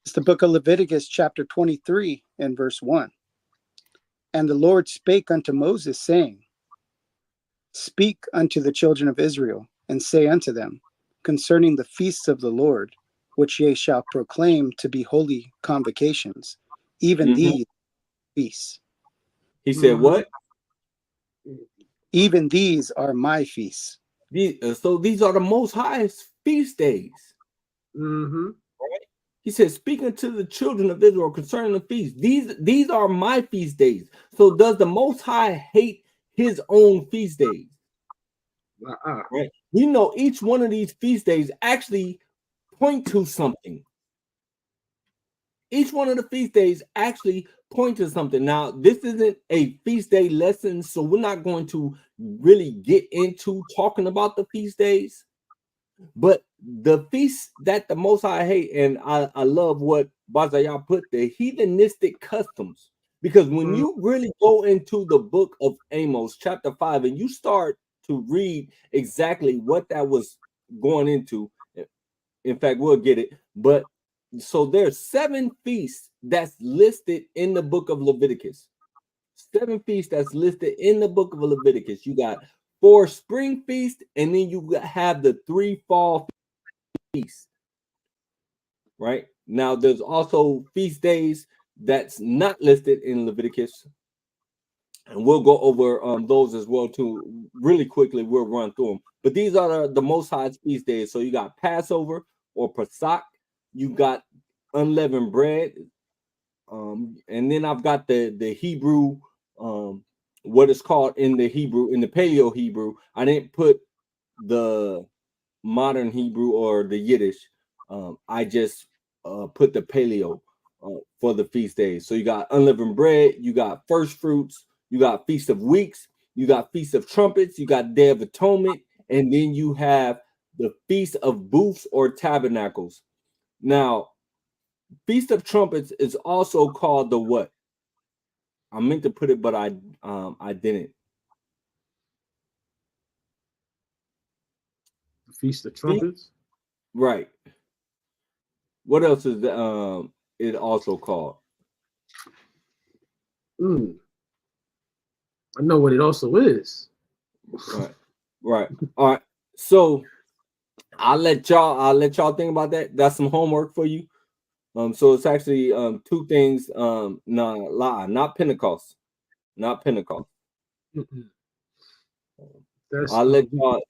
It's It's the book of Leviticus, chapter 23, and verse 1. And the Lord spake unto Moses, saying, Speak unto the children of Israel, and say unto them, concerning the feasts of the Lord, which ye shall proclaim to be holy convocations, even these feasts. He said, what? Even these are my feasts. So these are the most highest feast days. Right? He says, speaking to the children of Israel concerning the feast, these are my feast days. So does the Most High hate his own feast days? Right? We know each one of these feast days actually point to something. Each one of the feast days actually point to something. Now, this isn't a feast day lesson, so we're not going to really get into talking about the feast days. But the feast that the Most High hate, and I love what Bazayah put, the heathenistic customs. Because when you really go into the book of Amos, chapter 5, and you start to read exactly what that was going into, in fact, we'll get it. But so there's 7 feasts that's listed in the book of Leviticus. 7 feasts that's listed in the book of Leviticus. You got 4 spring feasts, and then you have the 3 fall feasts. Right? Now, there's also feast days that's not listed in Leviticus. And we'll go over those as well, too. Really quickly, we'll run through them. But these are the most high feast days. So you got Passover or Pesach. You got unleavened bread. And then I've got the Hebrew, what is called in the Hebrew, in the Paleo Hebrew. I didn't put the modern Hebrew or the Yiddish. I just put the Paleo for the feast days. So you got unleavened bread, you got first fruits, you got Feast of Weeks, you got Feast of Trumpets, you got Day of Atonement, and then you have the Feast of Booths or Tabernacles. Now, Feast of Trumpets is also called the what? I meant to put it, but I didn't. Feast of Trumpets. Right. What else is it also called? I know what it also is. Right. All right. So I'll let y'all think about that. That's some homework for you. So it's actually 2 things. Not Pentecost. Not Pentecost. I'll let y'all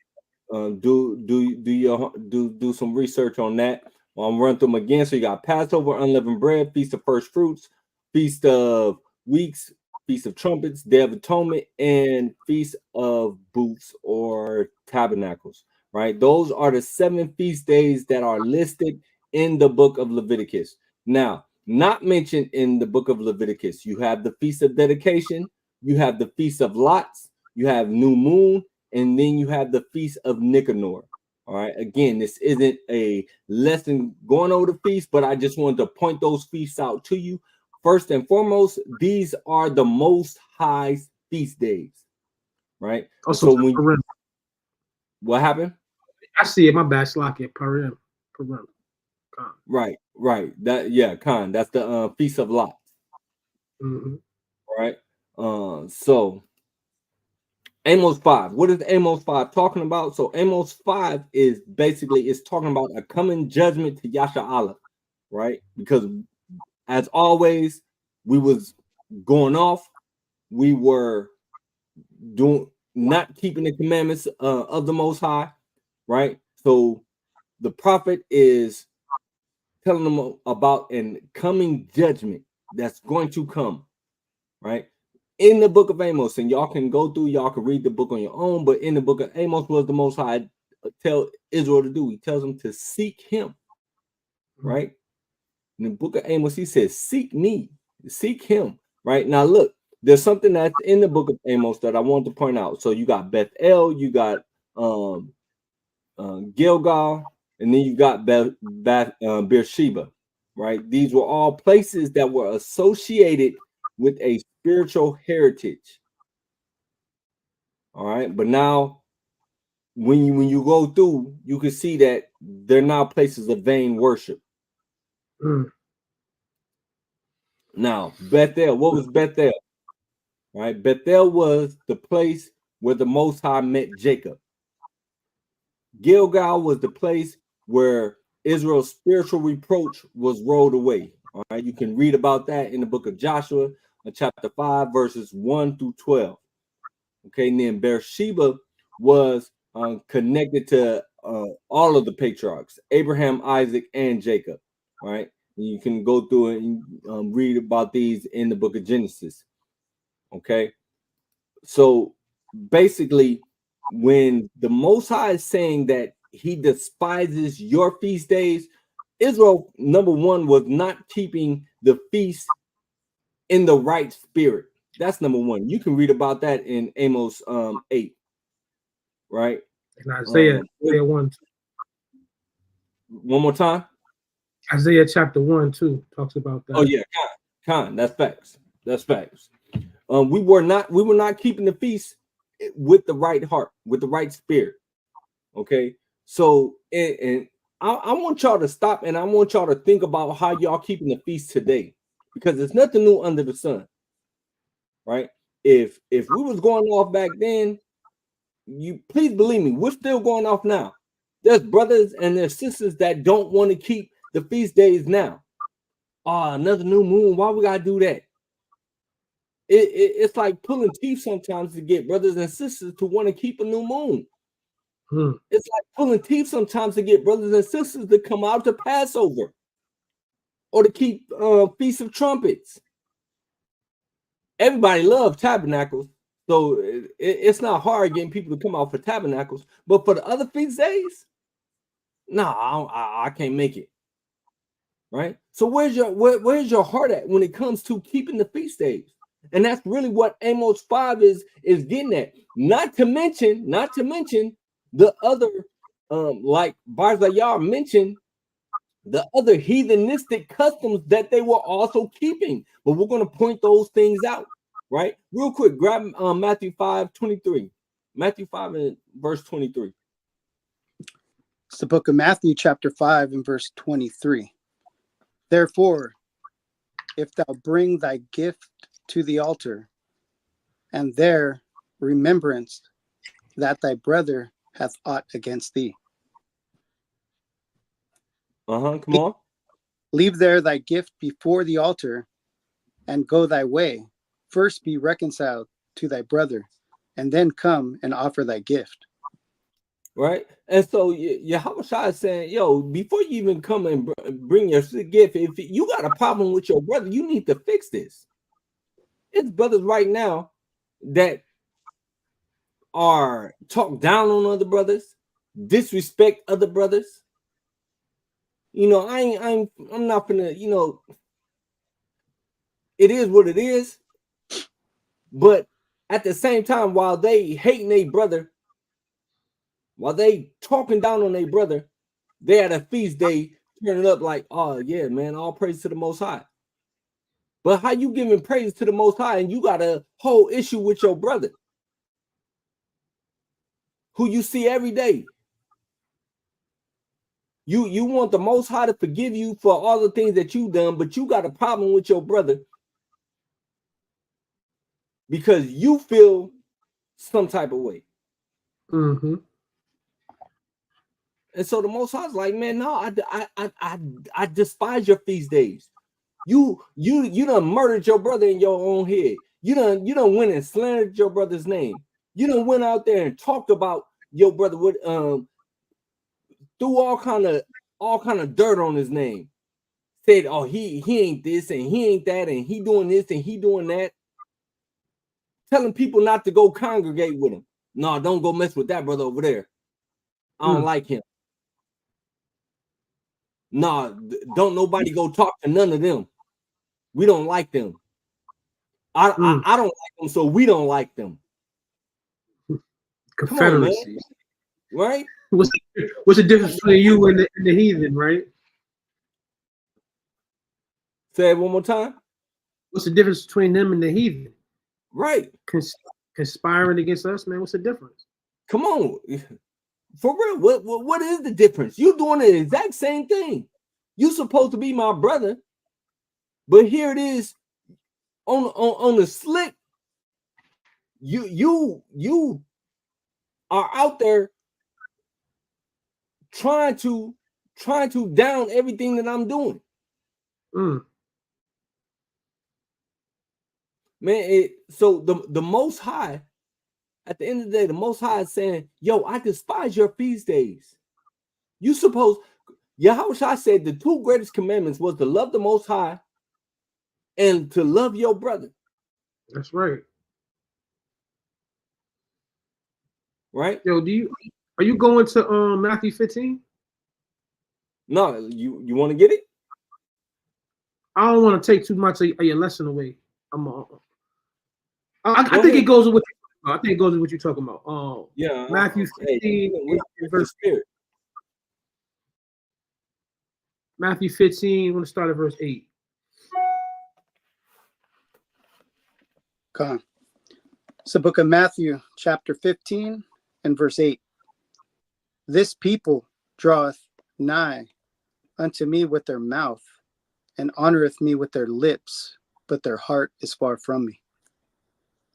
do some research on that. I'll run through them again. So you got Passover, unleavened bread, Feast of First Fruits, Feast of Weeks, Feast of Trumpets, Day of Atonement, and Feast of Booths or Tabernacles. Right? Those are the 7 feast days that are listed in the book of Leviticus. Now, not mentioned in the book of Leviticus, you have the Feast of Dedication, you have the Feast of Lots, you have New Moon, and then you have the Feast of Nicanor. All right. Again, this isn't a lesson going over the feast, but I just wanted to point those feasts out to you. First and foremost, these are the most high feast days. Right. Also, so when what happened? I see it. My bad. Slocky. Purim. Right. Khan. That's the Feast of Lots. Right. So Amos 5. What is Amos 5 talking about? So Amos 5 is basically talking about a coming judgment to Yasha Allah, right? Because as always, we was going off, we were not keeping the commandments of the Most High, right? So the prophet is telling them about an coming judgment that's going to come, right? In the book of Amos, and y'all can go through, y'all can read the book on your own, but in the book of Amos, what the Most High tell Israel to do? He tells them to seek him, right? In the book of Amos, he says, seek me, seek him, right? Now, look, there's something that's in the book of Amos that I want to point out. So you got Bethel, you got Gilgal, and then you got Beersheba, right? These were all places that were associated with a spiritual heritage. All right, but now when you go through, you can see that they're now places of vain worship. Now, Bethel, what was Bethel? Right? Bethel was the place where the Most High met Jacob. Gilgal was the place where Israel's spiritual reproach was rolled away. All right, you can read about that in the book of Joshua, chapter 5, verses 1 through 12. Okay, and then Beersheba was connected to all of the patriarchs, Abraham, Isaac, and Jacob. All right, and you can go through it and read about these in the book of Genesis. Okay, so basically, when the Most High is saying that he despises your feast days, Israel, number one, was not keeping the feast in the right spirit. That's number one. You can read about that in Amos 8, right? And Isaiah 1. One more time. Isaiah chapter 1 too talks about that. Oh yeah, Khan. That's facts. That's facts. We were not keeping the feast with the right heart, with the right spirit. Okay, so and I want y'all to stop and I want y'all to think about how y'all keeping the feast today, because there's nothing new under the sun, right? If we was going off back then, you please believe me, we're still going off now. There's brothers and there's sisters that don't want to keep the feast days now. Another new moon, why we gotta do that? It's like pulling teeth sometimes to get brothers and sisters to want to keep a new moon. It's like pulling teeth sometimes to get brothers and sisters to come out to Passover or to keep Feast of Trumpets. Everybody loves tabernacles, so it's not hard getting people to come out for tabernacles. But for the other feast days, I can't make it. Right? So where's your heart at when it comes to keeping the feast days? And that's really what Amos 5 is getting at. Not to mention the other, like Barzayar mentioned, the other heathenistic customs that they were also keeping. But we're going to point those things out, right? Real quick, grab Matthew 5:23. Matthew 5 and verse 23. It's the book of Matthew, chapter 5 and verse 23. Therefore, if thou bring thy gift to the altar, and there remembrance that thy brother hath aught against thee. Come on. Leave there thy gift before the altar, and go thy way. First be reconciled to thy brother, and then come and offer thy gift. Right? And so Yahushua is saying, yo, before you even come and bring your gift, if you got a problem with your brother, you need to fix this. It's brothers right now that are talk down on other brothers, disrespect other brothers. You know, I'm not gonna, you know, it is what it is. But at the same time, while they hating their brother, while they talking down on their brother, they at a feast day turning up like, oh yeah, man, all praise to the Most High. But how you giving praise to the Most High and you got a whole issue with your brother who you see every day? You want the Most High to forgive you for all the things that you've done, but you got a problem with your brother because you feel some type of way. Mm-hmm. And so the Most High's like, man, no, I despise your feast days. You done murdered your brother in your own head. You done went and slandered your brother's name. You done went out there and talked about your brother with threw all kind of dirt on his name. Said, oh, he ain't this and he ain't that and he doing this and he doing that. Telling people not to go congregate with him. No, don't go mess with that brother over there. I don't like him. No, don't nobody go talk to none of them. We don't like them. I don't like them, so we don't like them. Confederacy. Come on, man. Right? What's the difference between you and the heathen, right? Say it one more time. What's the difference between them and the heathen? Right. Conspiring against us, man. What's the difference? Come on. For real, what is the difference? You doing the exact same thing. You supposed to be my brother, but here it is. on the slick, you are out there trying to down everything that I'm doing. Man, so the Most High, at the end of the day, the Most High is saying, yo, I despise your feast days. You suppose, Yahushua said the two greatest commandments was to love the Most High and to love your brother. That's right. Right? Yo, are you going to Matthew 15? No, you want to get it? I don't want to take too much of your lesson away. I think it goes with what I think it goes with what you're talking about. Yeah, Matthew 15, verse Spirit. Matthew 15, I'm going to start at verse 8. Okay. It's the book of Matthew, chapter 15 and verse 8. This people draweth nigh unto me with their mouth, and honoreth me with their lips, but their heart is far from me.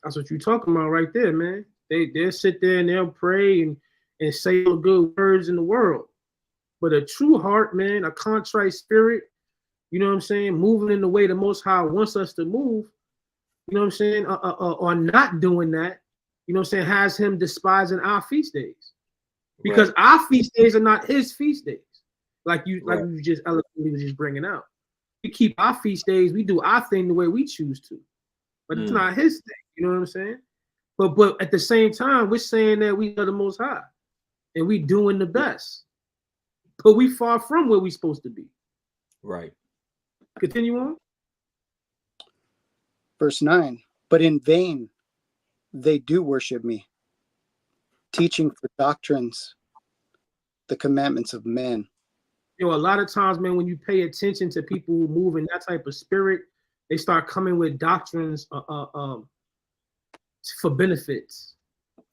That's what you're talking about right there, man. They'll sit there and they'll pray and say all the good words in the world. But a true heart, man, a contrite spirit, you know what I'm saying, moving in the way the Most High wants us to move, you know what I'm saying, or not doing that, you know what I'm saying, has him despising our feast days. Because our feast days are not his feast days. Like you just eloquently was just bringing out. We keep our feast days, we do our thing the way we choose to. But it's not his thing, you know what I'm saying? But at the same time, we're saying that we are the Most High and we doing the best. But we far from where we supposed to be. Right. Continue on. Verse 9, but in vain they do worship me, teaching for doctrines the commandments of men. A lot of times, man, when you pay attention to people who move in that type of spirit, they start coming with doctrines for benefits.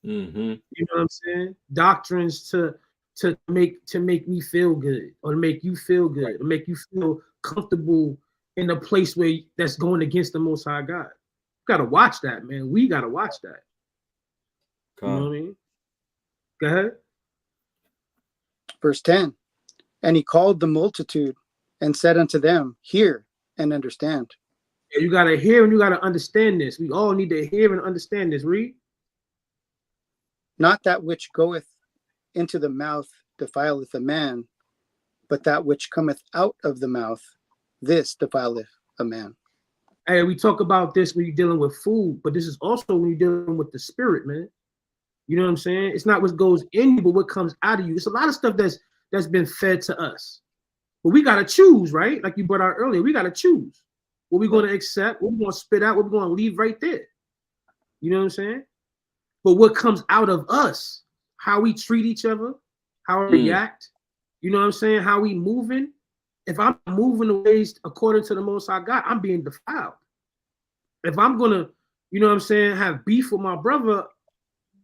Mm-hmm. You know what I'm saying? Doctrines to make me feel good, or to make you feel good, or make you feel comfortable in a place where that's going against the Most High God. You gotta watch that, man. We gotta watch that. You know what I mean? Go ahead. Verse 10, and he called the multitude and said unto them, hear and understand. Yeah, you gotta hear and you gotta understand this. We all need to hear and understand this. Read. Not that which goeth into the mouth defileth a man, but that which cometh out of the mouth, this defileth a man. Hey, we talk about this when you're dealing with food, but this is also when you're dealing with the spirit, man. You know what I'm saying? It's not what goes in you, but what comes out of you. It's a lot of stuff that's been fed to us. But we gotta choose, right? Like you brought out earlier, we gotta choose what we're gonna accept, what we're gonna spit out, what we're gonna leave right there. You know what I'm saying? But what comes out of us, how we treat each other, how we react, you know what I'm saying? How we moving. If I'm moving the ways according to the Most High God, I'm being defiled. If I'm gonna, you know what I'm saying, have beef with my brother,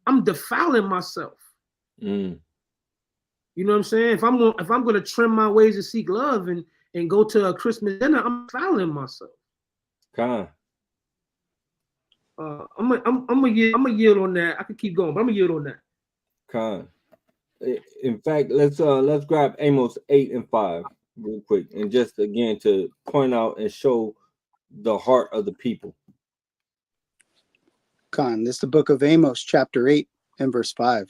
I'm defiling myself. You know what I'm saying? If I'm gonna trim my ways to seek love and go to a Christmas dinner, I'm defiling myself. I'm gonna yield on that. I could keep going, but I'm gonna yield on that. In fact, let's grab Amos 8 and 5 real quick, and just again to point out and show the heart of the people. This is the book of Amos, chapter 8 and verse 5.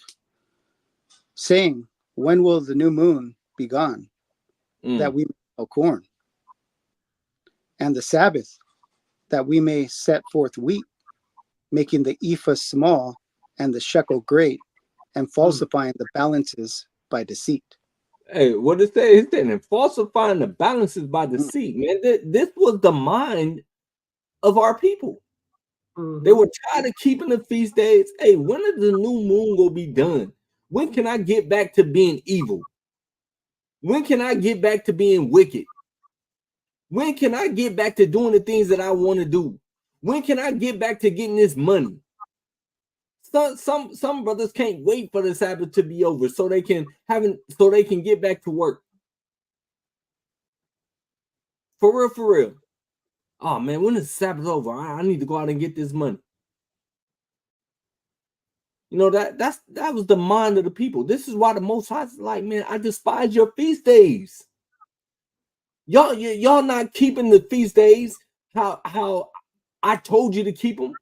Saying, when will the new moon be gone, that we may sow corn? And the Sabbath, that we may set forth wheat, making the ephah small and the shekel great, and falsifying the balances by deceit. Hey, what it say? It's saying falsifying the balances by deceit, man. This was the mind of our people. They were tired of keeping the feast days. Hey, when is the new moon gonna be done? When can I get back to being evil? When can I get back to being wicked? When can I get back to doing the things that I want to do? When can I get back to getting this money? Some brothers can't wait for the Sabbath to be over so they can get back to work. For real. Oh man, when is the Sabbath over? I need to go out and get this money. You know, that was the mind of the people. This is why the Most High is like, man, I despise your feast days. Y'all not keeping the feast days how I told you to keep them.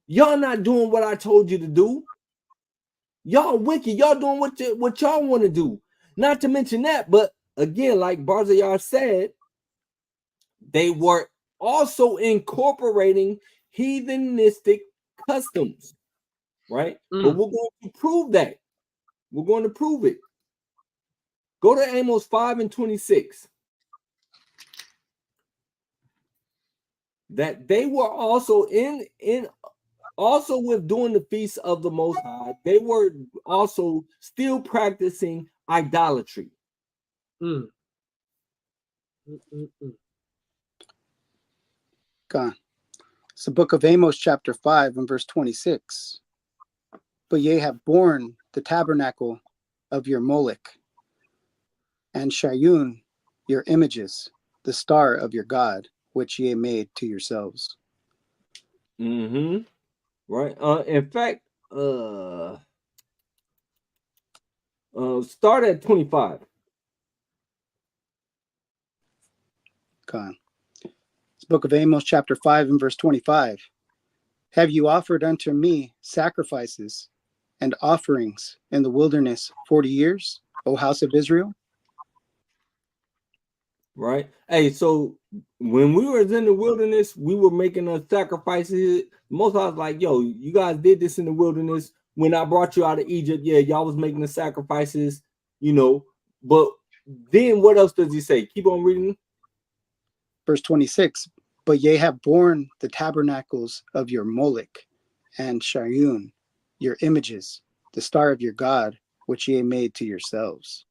Y'all not doing what I told you to do. Y'all wicked. Y'all doing what y'all want to do. Not to mention that, but again, like Barzayar said, they were also incorporating heathenistic customs, right? But we're going to prove that. We're going to prove it. Go to Amos 5:26. That they were also also with doing the feast of the Most High, they were also still practicing idolatry. God. It's the book of Amos, chapter 5, and verse 26. But ye have borne the tabernacle of your Molech, and Shayun, your images, the star of your God, which ye made to yourselves. Right. In fact, start at 25. God. It's the book of Amos, chapter 5, and verse 25. Have you offered unto me sacrifices and offerings in the wilderness 40 years, O house of Israel? Right. Hey, so when we were in the wilderness, we were making a sacrifices. Most I was like, yo, you guys did this in the wilderness. When I brought you out of Egypt, yeah, y'all was making the sacrifices, you know. But then what else does he say? Keep on reading. Verse 26. But ye have borne the tabernacles of your Molech and Shayun, your images, the star of your God, which ye made to yourselves.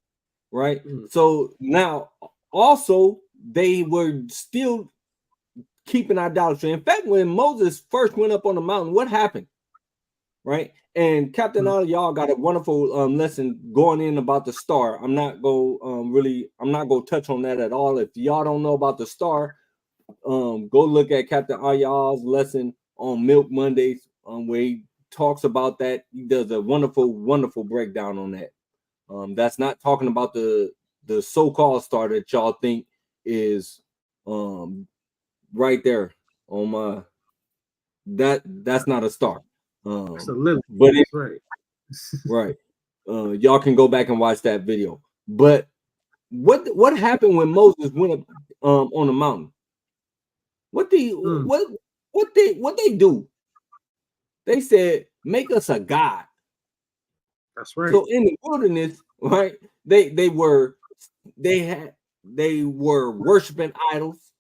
Right. So now also they were still keeping idolatry. In fact, when Moses first went up on the mountain, what happened? Right. And Captain all y'all got a wonderful lesson going in about the star. I'm not gonna touch on that at all. If y'all don't know about the star, go look at Captain Ayal's lesson on Milk Mondays, where he talks about that. He does a wonderful breakdown on that. That's not talking about the so-called star that y'all think is right there on my that's not a star. It's a limit. But it's right. Right. Y'all can go back and watch that video. But what happened when Moses went up on the mountain? What they do? They said, make us a god. That's right. So in the wilderness, right? They were worshiping idols.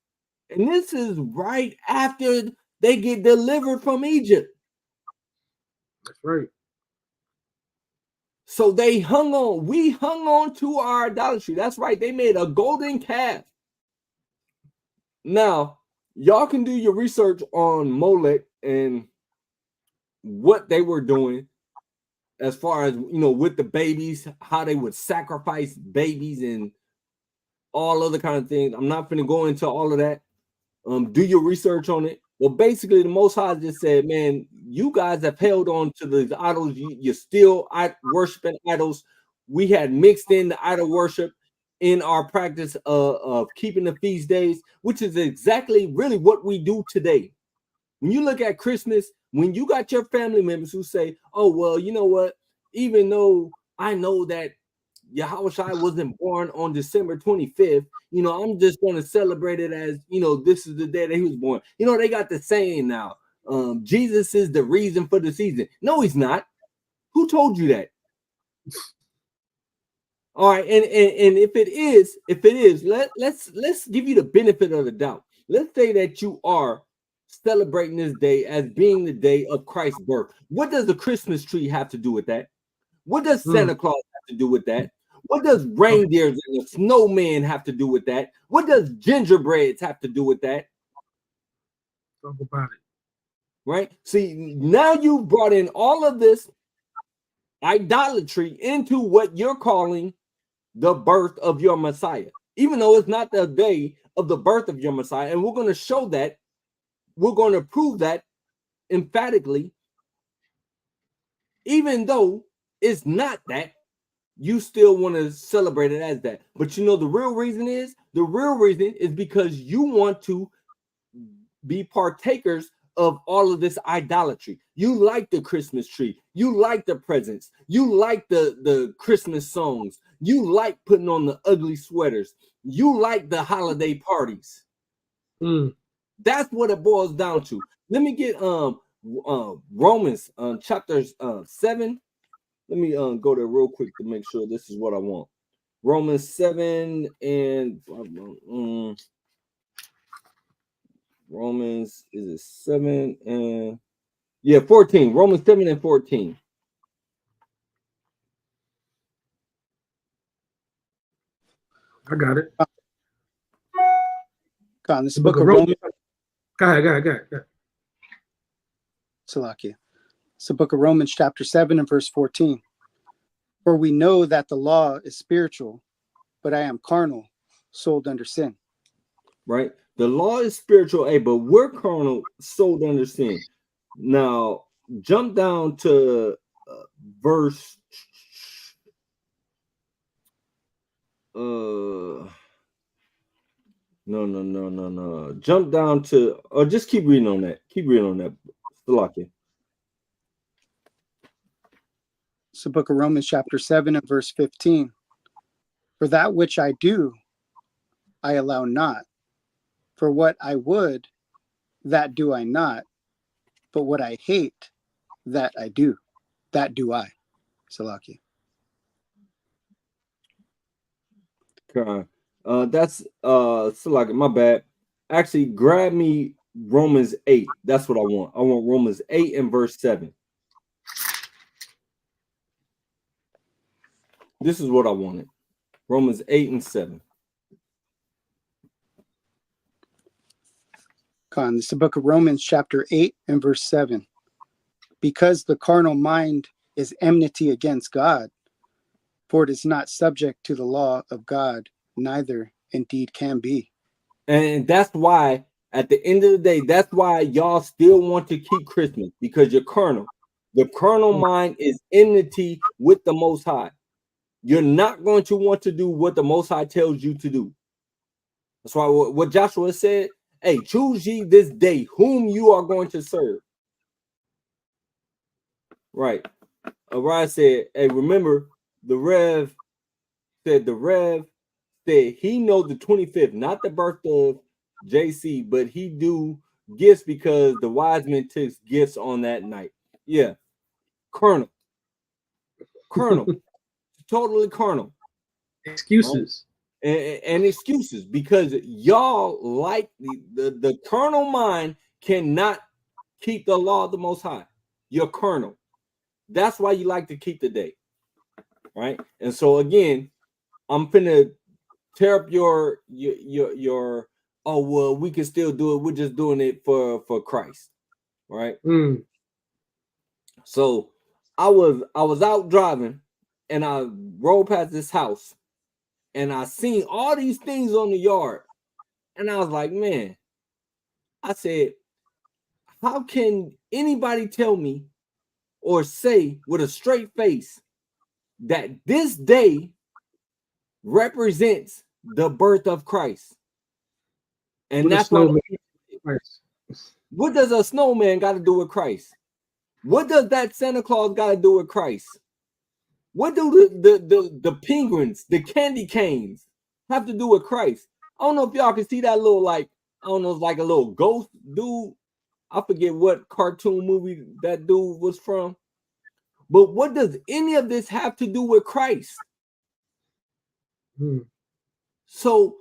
And this is right after they get delivered from Egypt. That's right. So we hung on to our idolatry. That's right. They made a golden calf. Now, y'all can do your research on Molech and what they were doing as far as, with the babies, how they would sacrifice babies and all other kind of things. I'm not going to go into all of that. Do your research on it. Well, basically, the Most High just said, man, you guys have held on to the idols. You're still worshiping idols. We had mixed in the idol worship in our practice of keeping the feast days, which is exactly really what we do today. When you look at Christmas, when you got your family members who say, oh, well, you know what? Even though I know that Yahushua wasn't born on December 25th, I'm just going to celebrate it as, this is the day that he was born. They got the saying now, Jesus is the reason for the season. No, he's not. Who told you that? All right, and if it is, let's give you the benefit of the doubt. Let's say that you are celebrating this day as being the day of Christ's birth. What does the Christmas tree have to do with that? What does Santa Claus have to do with that? What does reindeers and the snowman have to do with that? What does gingerbreads have to do with that? Talk about it. Right? See, now you brought in all of this idolatry into what you're calling the birth of your Messiah, even though it's not the day of the birth of your Messiah, and we're going to show that, we're going to prove that emphatically, even though it's not that, you still want to celebrate it as that. But you know, the real reason is because you want to be partakers of all of this idolatry. You like the Christmas tree, you like the presents, you like the Christmas songs, you like putting on the ugly sweaters, you like the holiday parties. That's what it boils down to. Let me get Romans chapter 7. Let me go there real quick to make sure this is what I want. Romans 7 and Romans, is it 7 and 14? Romans 7 and 14. I got it. God, this is the book of Romans. Go ahead. Salakia. It's the book of Romans, chapter 7 and verse 14. For we know that the law is spiritual, but I am carnal, sold under sin. Right? The law is spiritual, but we're carnal, sold under sin. Now, jump down to verse. No. Jump down to, or just keep reading on that. Salakia. It's the book of Romans, chapter 7 and verse 15. For that which I do, I allow not. For what I would, that do I not. But what I hate, that I do. That do I. Salakia. Okay. That's Salakia, my bad. Actually, grab me Romans 8. That's what I want. I want Romans 8 and verse 7. This is what I wanted. Romans 8 and 7. This is the book of Romans, chapter 8 and verse 7. Because the carnal mind is enmity against God, for it is not subject to the law of God, neither indeed can be. And that's why, at the end of the day, that's why y'all still want to keep Christmas, because you're carnal. The carnal mind is enmity with the Most High. You're not going to want to do what the Most High tells you to do. That's why what Joshua said, hey, choose ye this day whom you are going to serve. Right. Ariah said, hey, remember, the Rev said he know the 25th, not the birth of JC, but he do gifts because the wise men took gifts on that night. Yeah. Carnal. Totally carnal. Excuses. And excuses, because y'all like the carnal mind cannot keep the law of the Most High. You're carnal. That's why you like to keep the day. Right? And so again, I'm finna tear up your oh well, we can still do it. We're just doing it for Christ. Right? So I was out driving and I rolled past this house and I seen all these things on the yard. And I was like, man, I said, how can anybody tell me or say with a straight face that this day represents the birth of Christ? And that's why. What does a snowman got to do with Christ? What does that Santa Claus got to do with Christ? What do the penguins, the candy canes, have to do with Christ? I don't know if y'all can see that little, like, I don't know, it's like a little ghost dude. I forget what cartoon movie that dude was from. But what does any of this have to do with Christ? So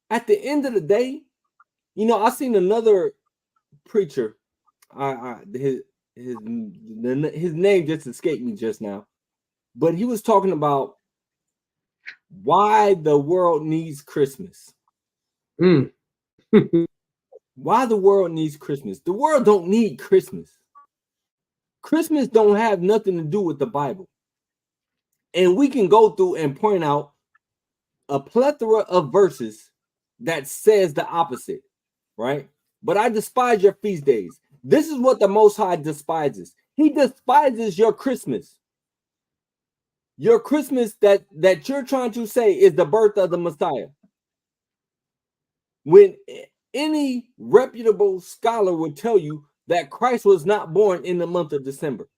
at the end of the day, you know, I seen another preacher. His name just escaped me just now. But he was talking about why the world needs Christmas. Why the world needs Christmas. The world don't need Christmas. Christmas don't have nothing to do with the Bible. And we can go through and point out a plethora of verses that says the opposite, right? But I despise your feast days. This is what the Most High despises. He despises your Christmas. Your Christmas that you're trying to say is the birth of the Messiah. When any reputable scholar would tell you that Christ was not born in the month of December.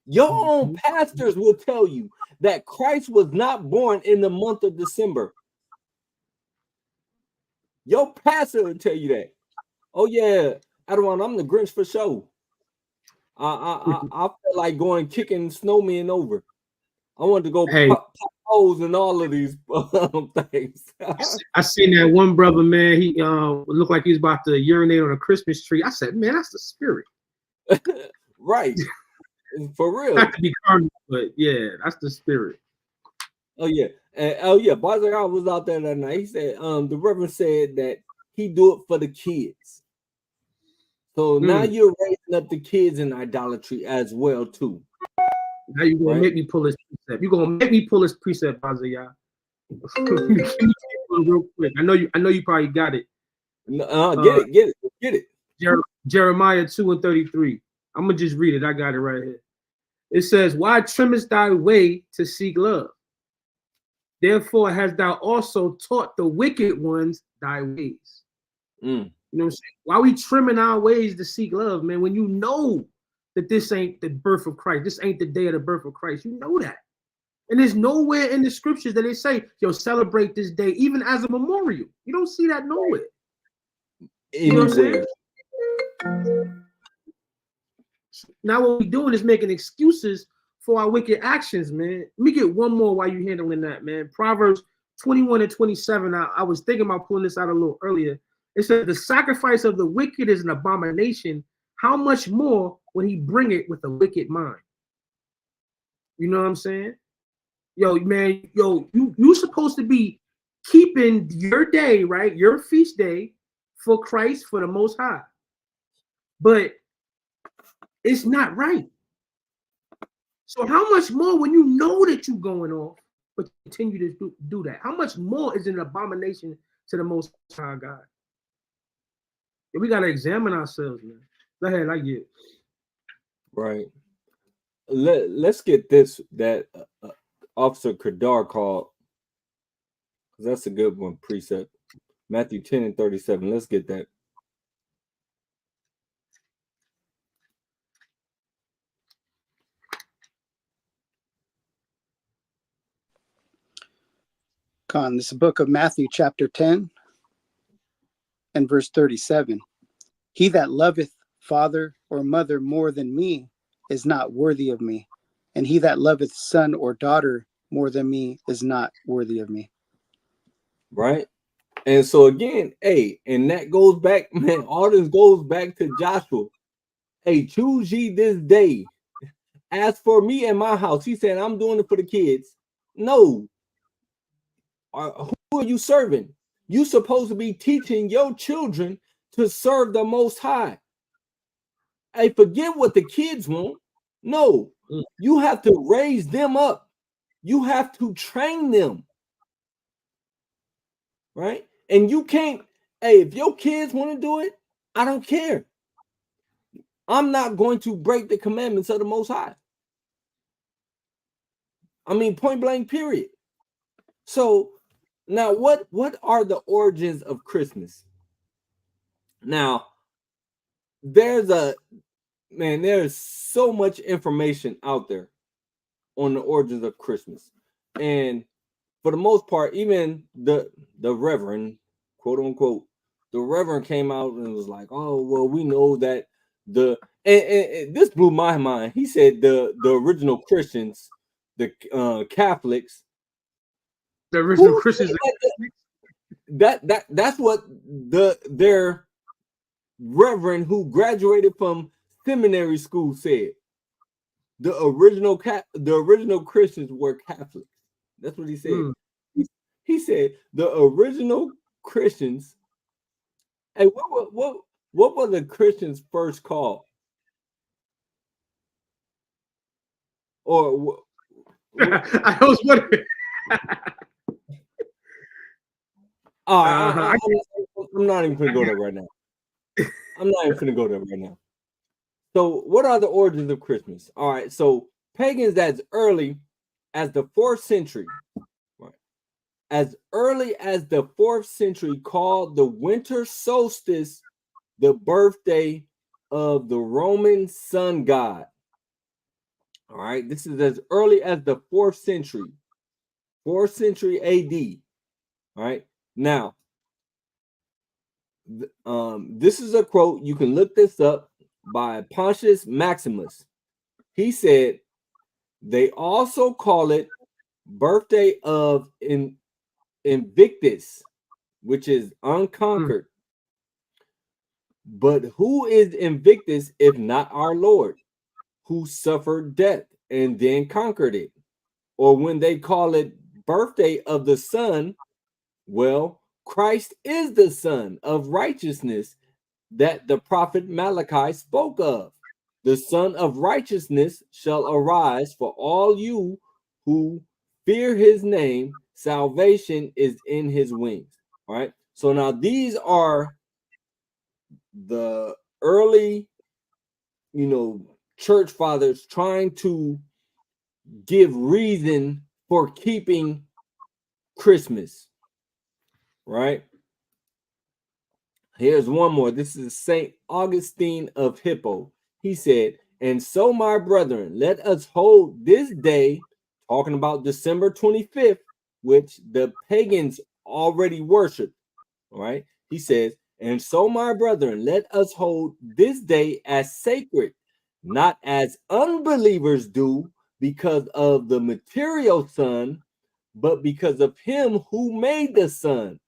Your own pastors will tell you that Christ was not born in the month of December. Your pastor will tell you that. Oh yeah, Adawan, I'm the Grinch for sure. I felt like going kicking snowmen over. I wanted to go pop holes in all of these things. I seen that one brother, man. He looked like he was about to urinate on a Christmas tree. I said, man, that's the spirit. Right. For real. Not to be carnal, but yeah, that's the spirit. Oh yeah. And Barzakar was out there that night. He said, the Reverend said that he do it for the kids. So now you're raising up the kids in idolatry as well, too. Now you're gonna make me pull this precept. You're gonna make me pull this precept, Barzakar. Real quick. I know you probably got it. Get it. Jeremiah 2:33. I'm gonna just read it. I got it right here. It says, why trimmest thy way to seek love? Therefore hast thou also taught the wicked ones thy ways. You know what I'm saying? Why we trimming our ways to seek love, man? When you know that this ain't the birth of Christ, this ain't the day of the birth of Christ, you know that. And there's nowhere in the scriptures that they say, yo, celebrate this day, even as a memorial. You don't see that nowhere. You know what I'm saying? Now what we're doing is making excuses for our wicked actions, man. Let me get one more while you're handling that, man. Proverbs 21 and 27. I was thinking about pulling this out a little earlier. It said, the sacrifice of the wicked is an abomination. How much more when he bring it with a wicked mind? You know what I'm saying? Yo, man, you supposed to be keeping your day, right? Your feast day for Christ, for the Most High. But it's not right. So how much more when you know that you're going off, but continue to do that? How much more is an abomination to the Most High God? We got to examine ourselves, man. Go ahead, I get it. Right. Let's get this that Officer Kadar called. That's a good one, precept. Matthew 10 and 37. Let's get that. Khan, this is the book of Matthew, chapter 10 and verse 37. He that loveth father or mother more than me is not worthy of me, and he that loveth son or daughter more than me is not worthy of me. Right. And so again, and that goes back, man, all this goes back to Joshua. Choose ye this day. As for me and my house, he said, I'm doing it for the kids. No. Who are you serving? You supposed to be teaching your children to serve the Most High. Forget what the kids want. No, you have to raise them up. You have to train them. Right? And you can't, if your kids want to do it, I don't care. I'm not going to break the commandments of the Most High. I mean, point blank, period. So now what are the origins of Christmas? Now, there's so much information out there on the origins of Christmas. And for the most part, even the Reverend, quote unquote, the Reverend came out and was like, oh, well, we know that and this blew my mind. He said the original Christians, the Catholics, the original Christians, that's what their Reverend who graduated from seminary school said. The original Christians were Catholics. That's what he said. He said the original Christians. Hey, what were the Christians first called? Or I was wondering. I'm not even gonna go there right now. I'm not even gonna go there right now. So, what are the origins of Christmas? All right, so pagans as early as the 4th century, right? As early as the 4th century, called the winter solstice the birthday of the Roman sun god. All right, this is as early as the 4th century, 4th century AD. All right, now, this is a quote. You can look this up by Pontius Maximus. He said, they also call it birthday of Invictus, which is unconquered. But who is Invictus if not our Lord, who suffered death and then conquered it? Or when they call it birthday of the sun, well, Christ is the Son of righteousness that the prophet Malachi spoke of. The Son of righteousness shall arise for all you who fear his name. Salvation is in his wings. All right. So now these are the early, church fathers trying to give reason for keeping Christmas. Right. Here's one more. This is St. Augustine of Hippo. He said, and so, my brethren, let us hold this day, talking about December 25th, which the pagans already worshiped. All right. He says, and so, my brethren, let us hold this day as sacred, not as unbelievers do because of the material sun, but because of him who made the sun.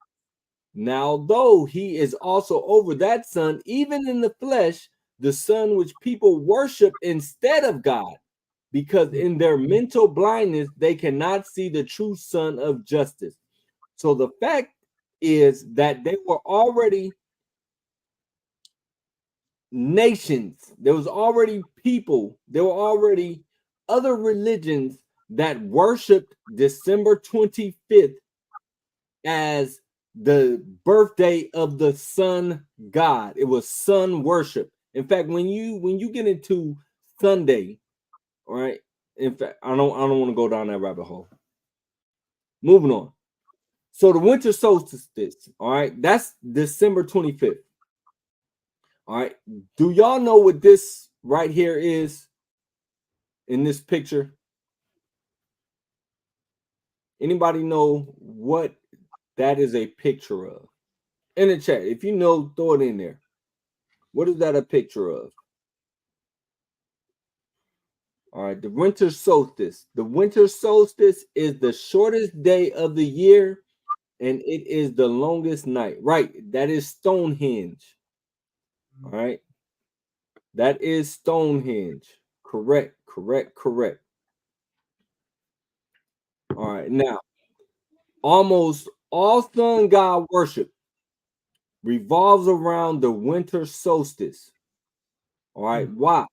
Now, though he is also over that sun, even in the flesh, the sun which people worship instead of God, because in their mental blindness, they cannot see the true sun of justice. So the fact is that they were already nations. There was already people. There were already other religions that worshiped December 25th as the birthday of the sun god. It was sun worship. In fact, when you get into Sunday, all right. In fact, I don't want to go down that rabbit hole. Moving on. So the winter solstice, all right, that's December 25th. All right. Do y'all know what this right here is in this picture? Anybody know what that is a picture of? In the chat, if you know, throw it in there. What is that a picture of? All right, the winter solstice. The winter solstice is the shortest day of the year, and it is the longest night. Right, that is Stonehenge. All right, that is Stonehenge. Correct. All right, now, almost all sun god worship revolves around the winter solstice. All right, why?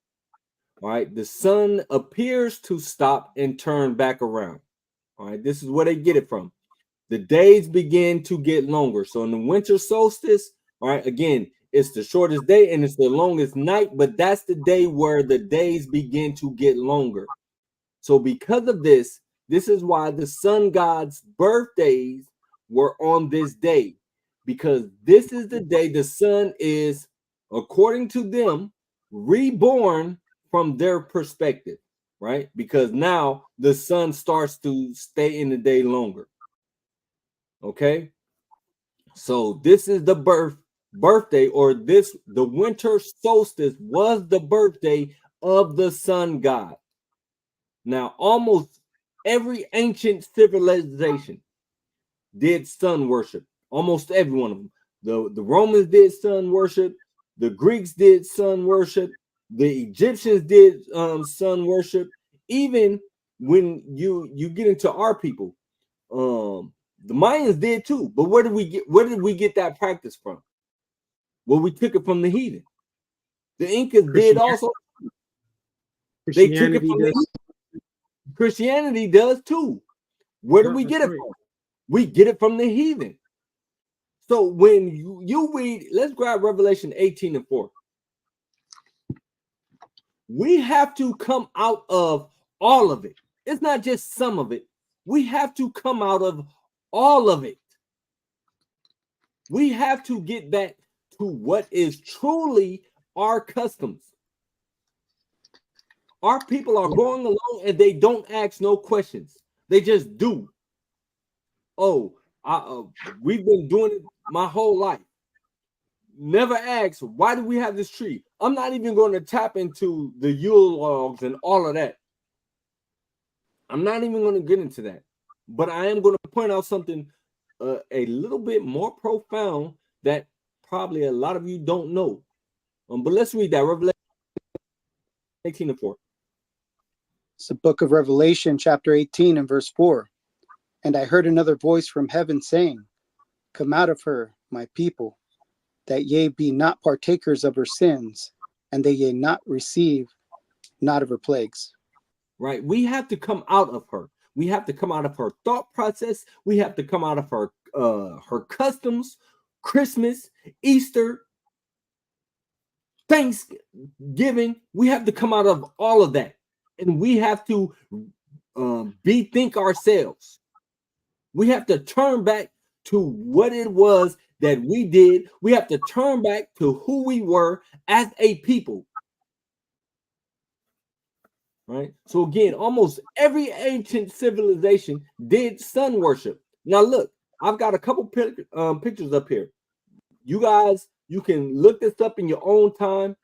All right, the sun appears to stop and turn back around. All right, this is where they get it from. The days begin to get longer. So in the winter solstice, all right, again, it's the shortest day and it's the longest night, but that's the day where the days begin to get longer. So because of this, this is why the sun god's birthdays were on this day, because this is the day the sun is, according to them, reborn from their perspective, right? Because now the sun starts to stay in the day longer. Okay, so this is the birthday, or the winter solstice was the birthday of the sun god. Now, almost every ancient civilization did sun worship. Almost every one of them. The Romans did sun worship. The Greeks did sun worship. The Egyptians did sun worship. Even when you get into our people, the Mayans did too. But where did we get that practice from? Well, we took it from the heathen. The Incas did also. They took it from the heathen. Christianity does too. Where do we get it from? We get it from the heathen. So when you read, let's grab Revelation 18:4. We have to come out of all of it. It's not just some of it. We have to come out of all of it. We have to get back to what is truly our customs. Our people are going along and they don't ask no questions. They just do. Oh, we've been doing it my whole life. Never ask, why do we have this tree? I'm not even going to tap into the Yule logs and all of that. I'm not even going to get into that. But I am going to point out something a little bit more profound that probably a lot of you don't know. But let's read that. Revelation 18:4. It's the book of Revelation, chapter 18 and verse 4. And I heard another voice from heaven saying, come out of her, my people, that ye be not partakers of her sins, and that ye not receive not of her plagues. Right? We have to come out of her. We have to come out of her thought process. We have to come out of her customs, Christmas, Easter, Thanksgiving. We have to come out of all of that. And we have to bethink ourselves. We have to turn back to what it was that we did. We have to turn back to who we were as a people. Right? So again, almost every ancient civilization did sun worship. Now look, I've got a couple pictures up here. You guys, you can look this up in your own time.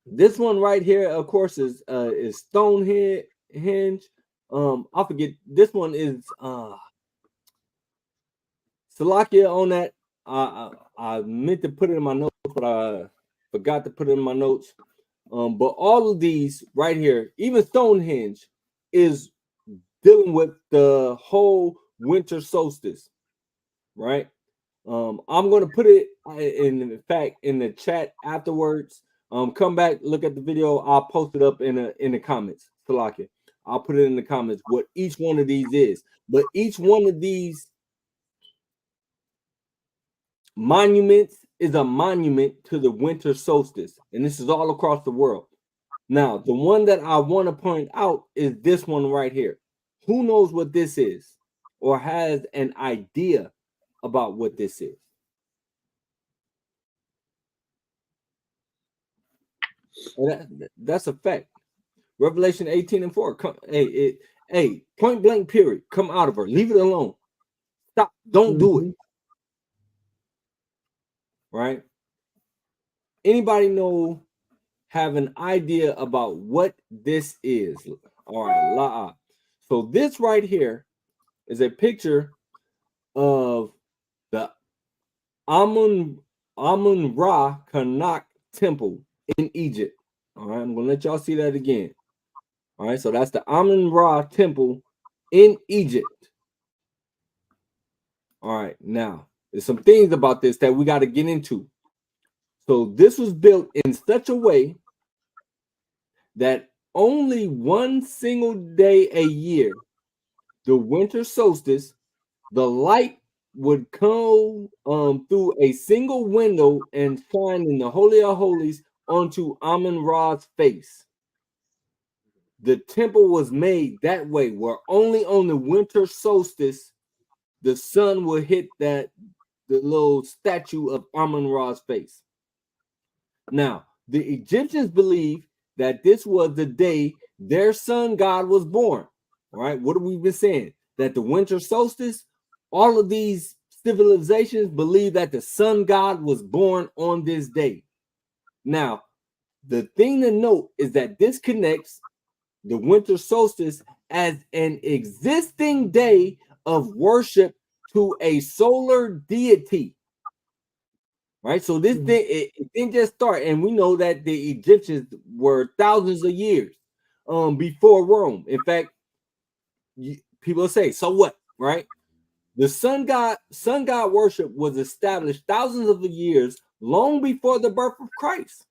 This one right here, of course, is Stonehenge. I forget. This one is Salakia on that. I meant to put it in my notes, but I forgot to put it in my notes. But all of these right here, even Stonehenge, is dealing with the whole winter solstice, right? I'm going to put it in fact in the chat afterwards. Come back, look at the video. I'll post it up in the comments. Salakia. I'll put it in the comments what each one of these is. But each one of these monuments is a monument to the winter solstice, and this is all across the world. Now, the one that I want to point out is this one right here. Who knows what this is or has an idea about what this is? That's a fact. Revelation 18:4. Hey, point blank period. Come out of her. Leave it alone. Stop. Don't do it. Right? Anybody have an idea about what this is? All right, La'a. So this right here is a picture of the Amun-Ra Karnak temple in Egypt. All right, I'm gonna let y'all see that again. All right, so that's the Amun-Ra temple in Egypt. All right, now there's some things about this that we got to get into. So this was built in such a way that only one single day a year, the winter solstice, the light would come through a single window and shine in the Holy of Holies onto Amun-Ra's face. The temple was made that way, where only on the winter solstice the sun will hit the little statue of Amun-Ra's face. Now, the Egyptians believed that this was the day their sun god was born. All right, what have we been saying? That the winter solstice, all of these civilizations believe that the sun god was born on this day. Now, the thing to note is that this connects the winter solstice as an existing day of worship to a solar deity. Right, so this thing it didn't just start, and we know that the Egyptians were thousands of years before Rome. In fact, people say, so what? Right, the sun god worship was established thousands of years, long before the birth of Christ.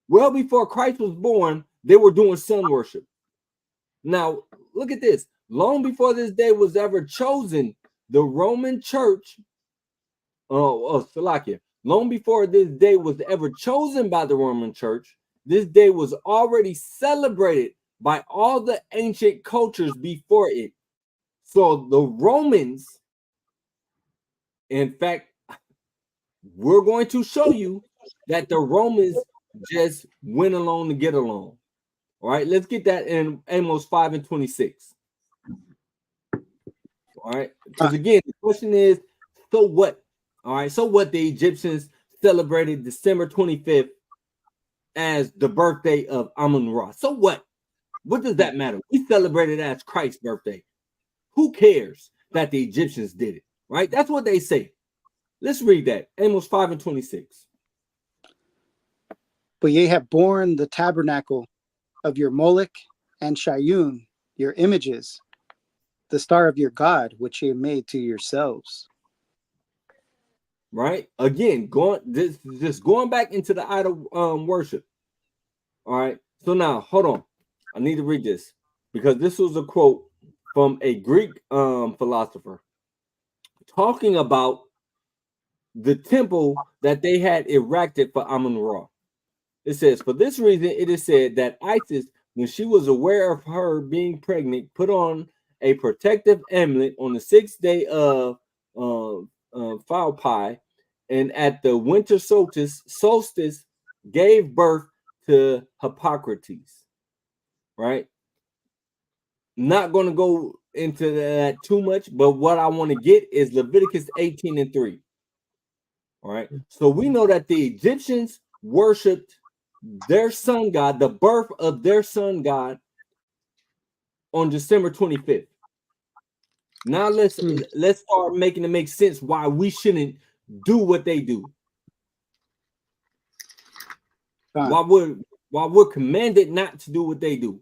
Well before Christ was born, they were doing sun worship. Now, look at this. Long before this day was ever chosen the Roman Church, Salakia, long before this day was ever chosen by the Roman Church, this day was already celebrated by all the ancient cultures before it. So the Romans, in fact, we're going to show you that the Romans just went along to get along. All right, let's get that in Amos 5:26. All right, because again, the question is, so what? All right, so what? The Egyptians celebrated December 25th as the birthday of Amun-Ra. So what? What does that matter? We celebrate it as Christ's birthday. Who cares that the Egyptians did it? Right? That's what they say. Let's read that. Amos 5:26. But ye have borne the tabernacle of your Moloch and Shayun, your images, the star of your God, which ye made to yourselves. Right? Again, just going back into the idol worship. All right. So now, hold on. I need to read this because this was a quote from a Greek philosopher talking about the temple that they had erected for Amun-Ra. It says, for this reason, it is said that Isis, when she was aware of her being pregnant, put on a protective amulet on the 6th day of Phalpi, and at the winter solstice gave birth to Hippocrates. Right? Not going to go into that too much, but what I want to get is Leviticus 18:3. All right. So we know that the Egyptians worshipped their sun god, the birth of their sun god, on December 25th. Now let's start making it make sense why we shouldn't do what they do. Why we're commanded not to do what they do.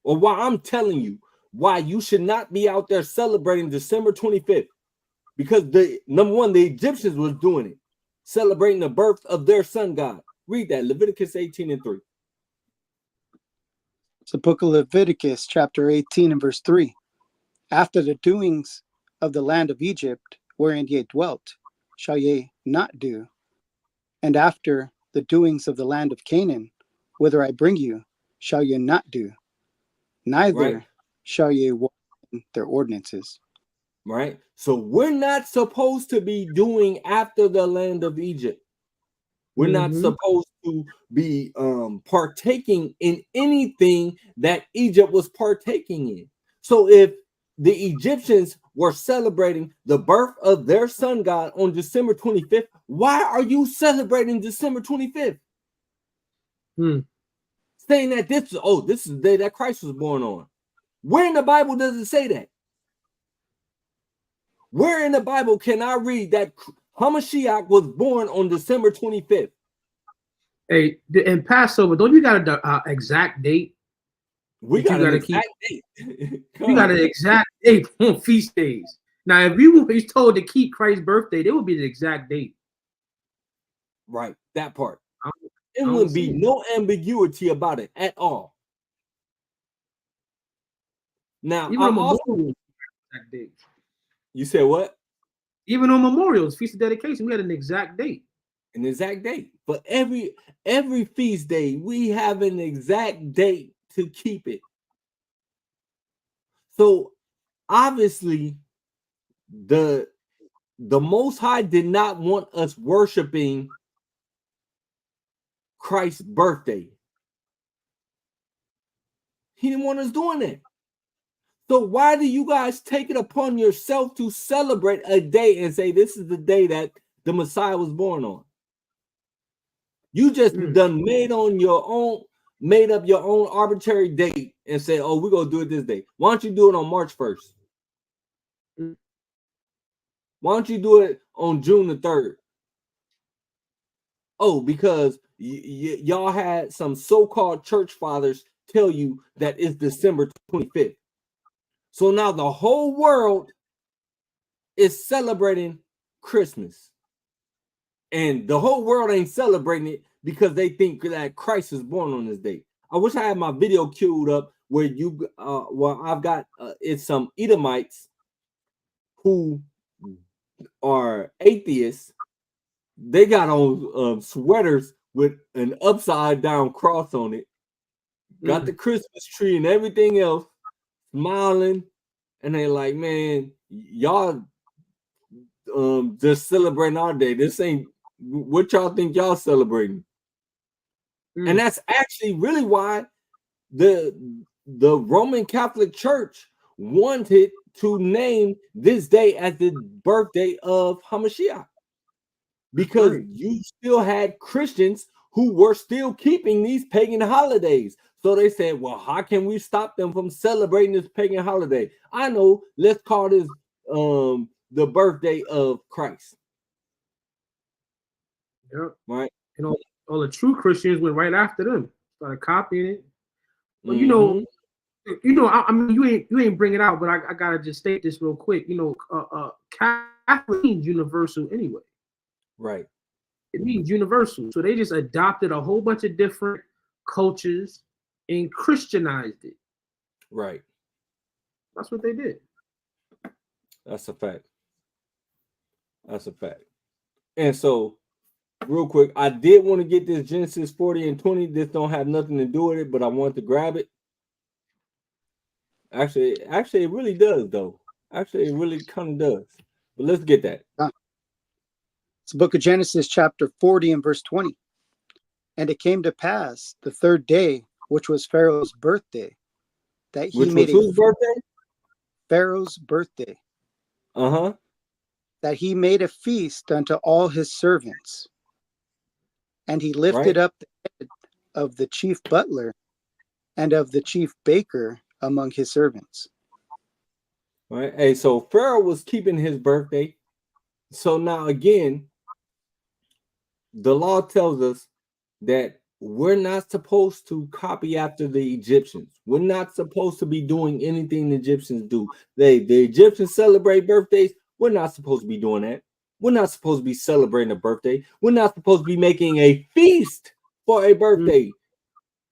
Or why I'm telling you why you should not be out there celebrating December 25th. Because number one, the Egyptians was doing it, celebrating the birth of their sun god. Read that, Leviticus 18:3. It's the book of Leviticus, chapter 18 and verse 3. After the doings of the land of Egypt, wherein ye dwelt, shall ye not do. And after the doings of the land of Canaan, whither I bring you, shall ye not do. Neither shall ye walk in their ordinances. Right? So we're not supposed to be doing after the land of Egypt. We're not supposed to be partaking in anything that Egypt was partaking in. So if the Egyptians were celebrating the birth of their sun god on December 25th, why are you celebrating December 25th? Saying that this is the day that Christ was born on. Where in the Bible does it say that? Where in the Bible can I read that Hamashiach was born on December 25th? Hey, in Passover, don't you got an exact date? We got an exact date. You got an exact date on feast days. Now, if you were told to keep Christ's birthday, there would be the exact date. Right, that part. It wouldn't be no ambiguity about it at all. Now, even on Memorial, exact date. You said what? Even on Memorials, Feast of Dedication, we had an exact date. An exact date. But every feast day, we have an exact date to keep it. So obviously, the Most High did not want us worshiping Christ's birthday. He didn't want us doing that. So why do you guys take it upon yourself to celebrate a day and say this is the day that the Messiah was born on? You just done made up your own arbitrary date and say, oh, we're gonna do it this day. Why don't you do it on March 1st? Why don't you do it on June the 3rd? Oh, because y'all had some so-called church fathers tell you that it's December 25th. So now the whole world is celebrating Christmas. And the whole world ain't celebrating it because they think that Christ is born on this day. I wish I had my video queued up where I've got it's some Edomites who are atheists, they got on sweaters with an upside down cross on it, got the Christmas tree and everything else, smiling, and they like, man, y'all just celebrating our day. This ain't what y'all think y'all celebrating. And that's actually really why the Roman Catholic Church wanted to name this day as the birthday of Hamashiach, because you still had Christians who were still keeping these pagan holidays. So they said, well, how can we stop them from celebrating this pagan holiday? I know, let's call this the birthday of Christ. Yep. Right. And all the true Christians went right after them, started copying it. But you know, I mean, you ain't bring it out, but I gotta just state this real quick. You know, Catholic means universal anyway. Right. It means universal. So they just adopted a whole bunch of different cultures and Christianized it. Right. That's what they did. That's a fact. That's a fact. And so, real quick, I did want to get this Genesis 40 and 20. This don't have nothing to do with it, but I want to grab it. Actually, it really does, though. Actually, it really kind of does. But let's get that. It's the book of Genesis, chapter 40 and verse 20. And it came to pass the third day, which was Pharaoh's birthday, that he made whose birthday? Pharaoh's birthday. That he made a feast unto all his servants. And he lifted up the head of the chief butler and of the chief baker among his servants. All right. Hey, so Pharaoh was keeping his birthday. So now again, the law tells us that we're not supposed to copy after the Egyptians. We're not supposed to be doing anything the Egyptians do. The Egyptians celebrate birthdays. We're not supposed to be doing that. We're not supposed to be celebrating a birthday. We're not supposed to be making a feast for a birthday.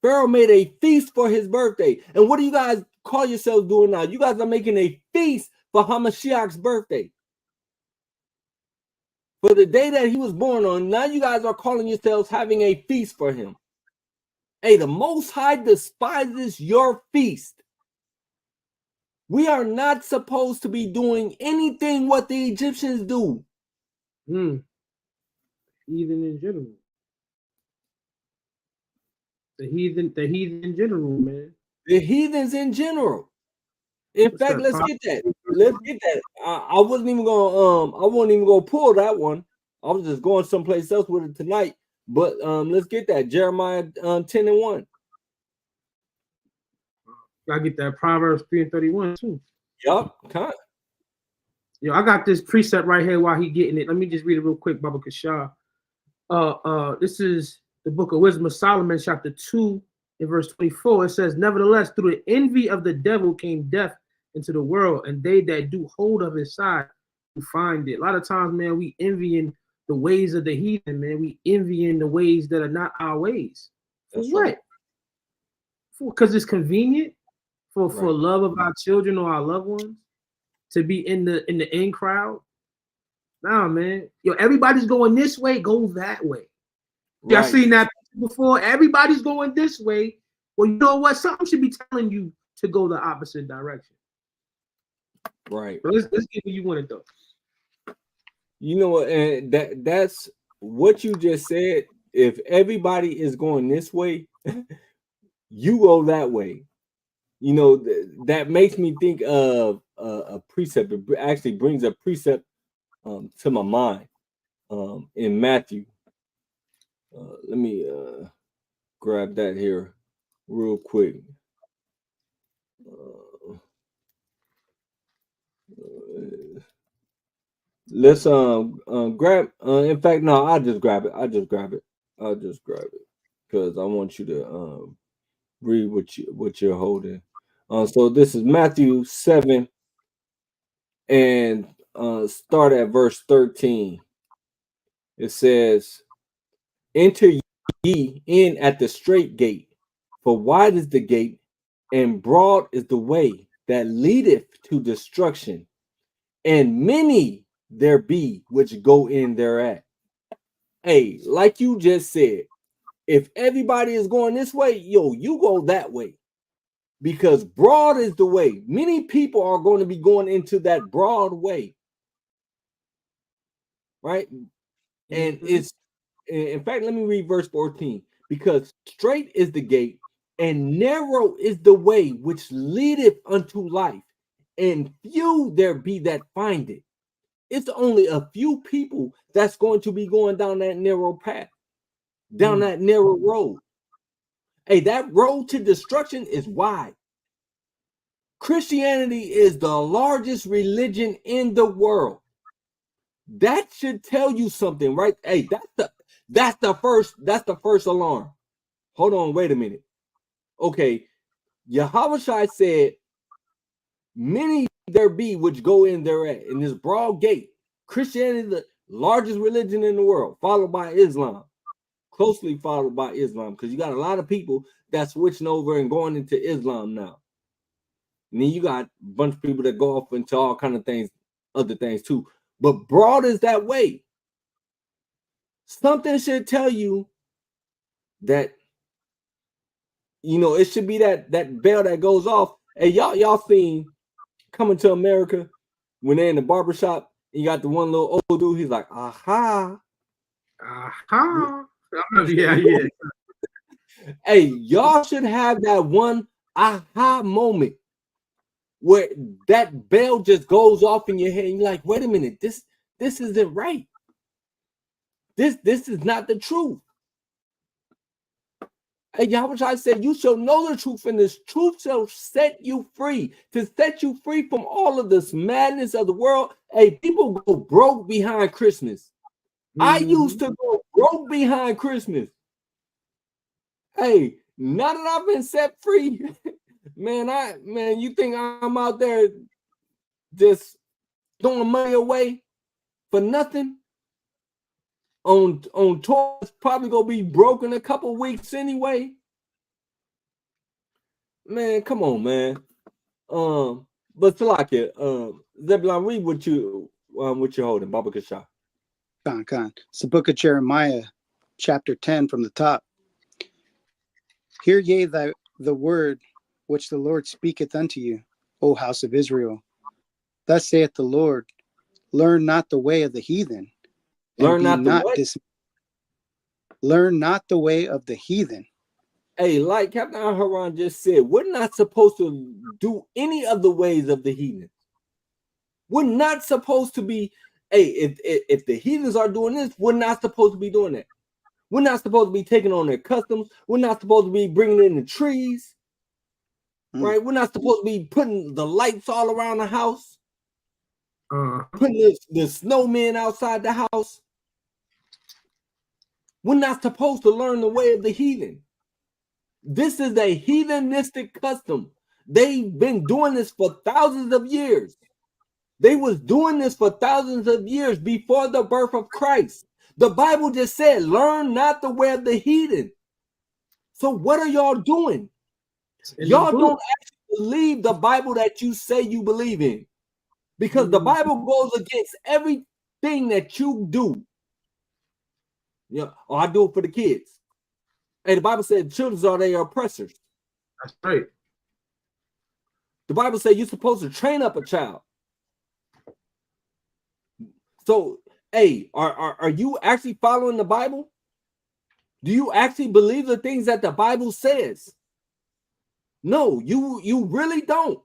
Pharaoh made a feast for his birthday. And what do you guys call yourselves doing now? You guys are making a feast for Hamashiach's birthday. For the day that he was born on, now you guys are calling yourselves having a feast for him. Hey, the Most High despises your feast. We are not supposed to be doing anything what the Egyptians do. Heathen in general. The heathen in general, man. The heathens in general. In fact, let's get that. Let's get that. I wasn't even gonna pull that one. I was just going someplace else with it tonight. But let's get that. Jeremiah 10 and 1. I get that Proverbs 3 and 31 too. Yup, kind of. Yo, I got this precept right here while he getting it. Let me just read it real quick, Baba Kashah. This is the book of Wisdom of Solomon, chapter 2, in verse 24. It says, nevertheless, through the envy of the devil came death into the world, and they that do hold of his side will find it. A lot of times, man, we envying the ways of the heathen, man. We envying the ways that are not our ways. For That's what? right. Because it's convenient. For love of our children or our loved ones to be in the in crowd. Nah, man. Yo, everybody's going this way, go that way. Y'all seen that before? Everybody's going this way. Well, you know what? Something should be telling you to go the opposite direction. Right. But let's get where you want it though. You know what? And that's what you just said. If everybody is going this way, you go that way. You know, that makes me think of a precept. It actually brings a precept to my mind in Matthew. Let me grab that here real quick. Let's grab. In fact, no, I'll just grab it. I'll just grab it because I want you to read what you're holding. So this is Matthew 7 and start at verse 13. It says, enter ye in at the straight gate, for wide is the gate, and broad is the way that leadeth to destruction, and many there be which go in thereat. Hey, like you just said, if everybody is going this way, yo, you go that way. Because broad is the way. Many people are going to be going into that broad way. Right? And it's, in fact, let me read verse 14. Because straight is the gate, and narrow is the way which leadeth unto life, and few there be that find it. It's only a few people that's going to be going down that narrow path, down that narrow road. Hey, that road to destruction is wide. Christianity is the largest religion in the world. That should tell you something, right? Hey, that's the first alarm. Hold on, wait a minute. Okay, Yahushua said, many there be which go in thereat, in this broad gate. Christianity, the largest religion in the world, followed by Islam, closely followed by Islam, because you got a lot of people that's switching over and going into Islam now. And then you got a bunch of people that go off into all kind of things, other things too. But broad is that way. Something should tell you that, you know, it should be that bell that goes off. Hey, y'all seen Coming to America when they're in the barbershop and you got the one little old dude, he's like, aha. Aha. Yeah. Hey, y'all should have that one aha moment where that bell just goes off in your head and you're like, wait a minute, this isn't right. This is not the truth. Hey, Yahweh said, you shall know the truth, and this truth shall set you free. To set you free from all of this madness of the world. Hey, people go broke behind Christmas. I used to go broke behind Christmas. Hey, now that I've been set free, man, you think I'm out there just throwing money away for nothing? On tour, it's probably gonna be broke in a couple weeks anyway. Man, come on, man. But Talakia, Zebulon, read what you're holding, Baba Kasha. Khan. It's the book of Jeremiah, chapter 10 from the top. Hear ye the word which the Lord speaketh unto you, O house of Israel. Thus saith the Lord, learn not the way of the heathen. Learn not the way of the heathen. Hey, like Captain Haran just said, we're not supposed to do any of the ways of the heathen. We're not supposed to be, hey, if the heathens are doing this, we're not supposed to be doing that. We're not supposed to be taking on their customs. We're not supposed to be bringing in the trees, right? We're not supposed to be putting the lights all around the house, putting the snowmen outside the house. We're not supposed to learn the way of the heathen. This is a heathenistic custom. They've been doing this for thousands of years. They was doing this for thousands of years before the birth of Christ. The Bible just said, learn not the way of the heathen. So what are y'all doing? Y'all don't actually believe the Bible that you say you believe in. Because the Bible goes against everything that you do. Yeah, oh, I do it for the kids. Hey, the Bible said children are their oppressors. That's right. The Bible said you're supposed to train up a child. So, hey, are you actually following the Bible? Do you actually believe the things that the Bible says? No, you really don't.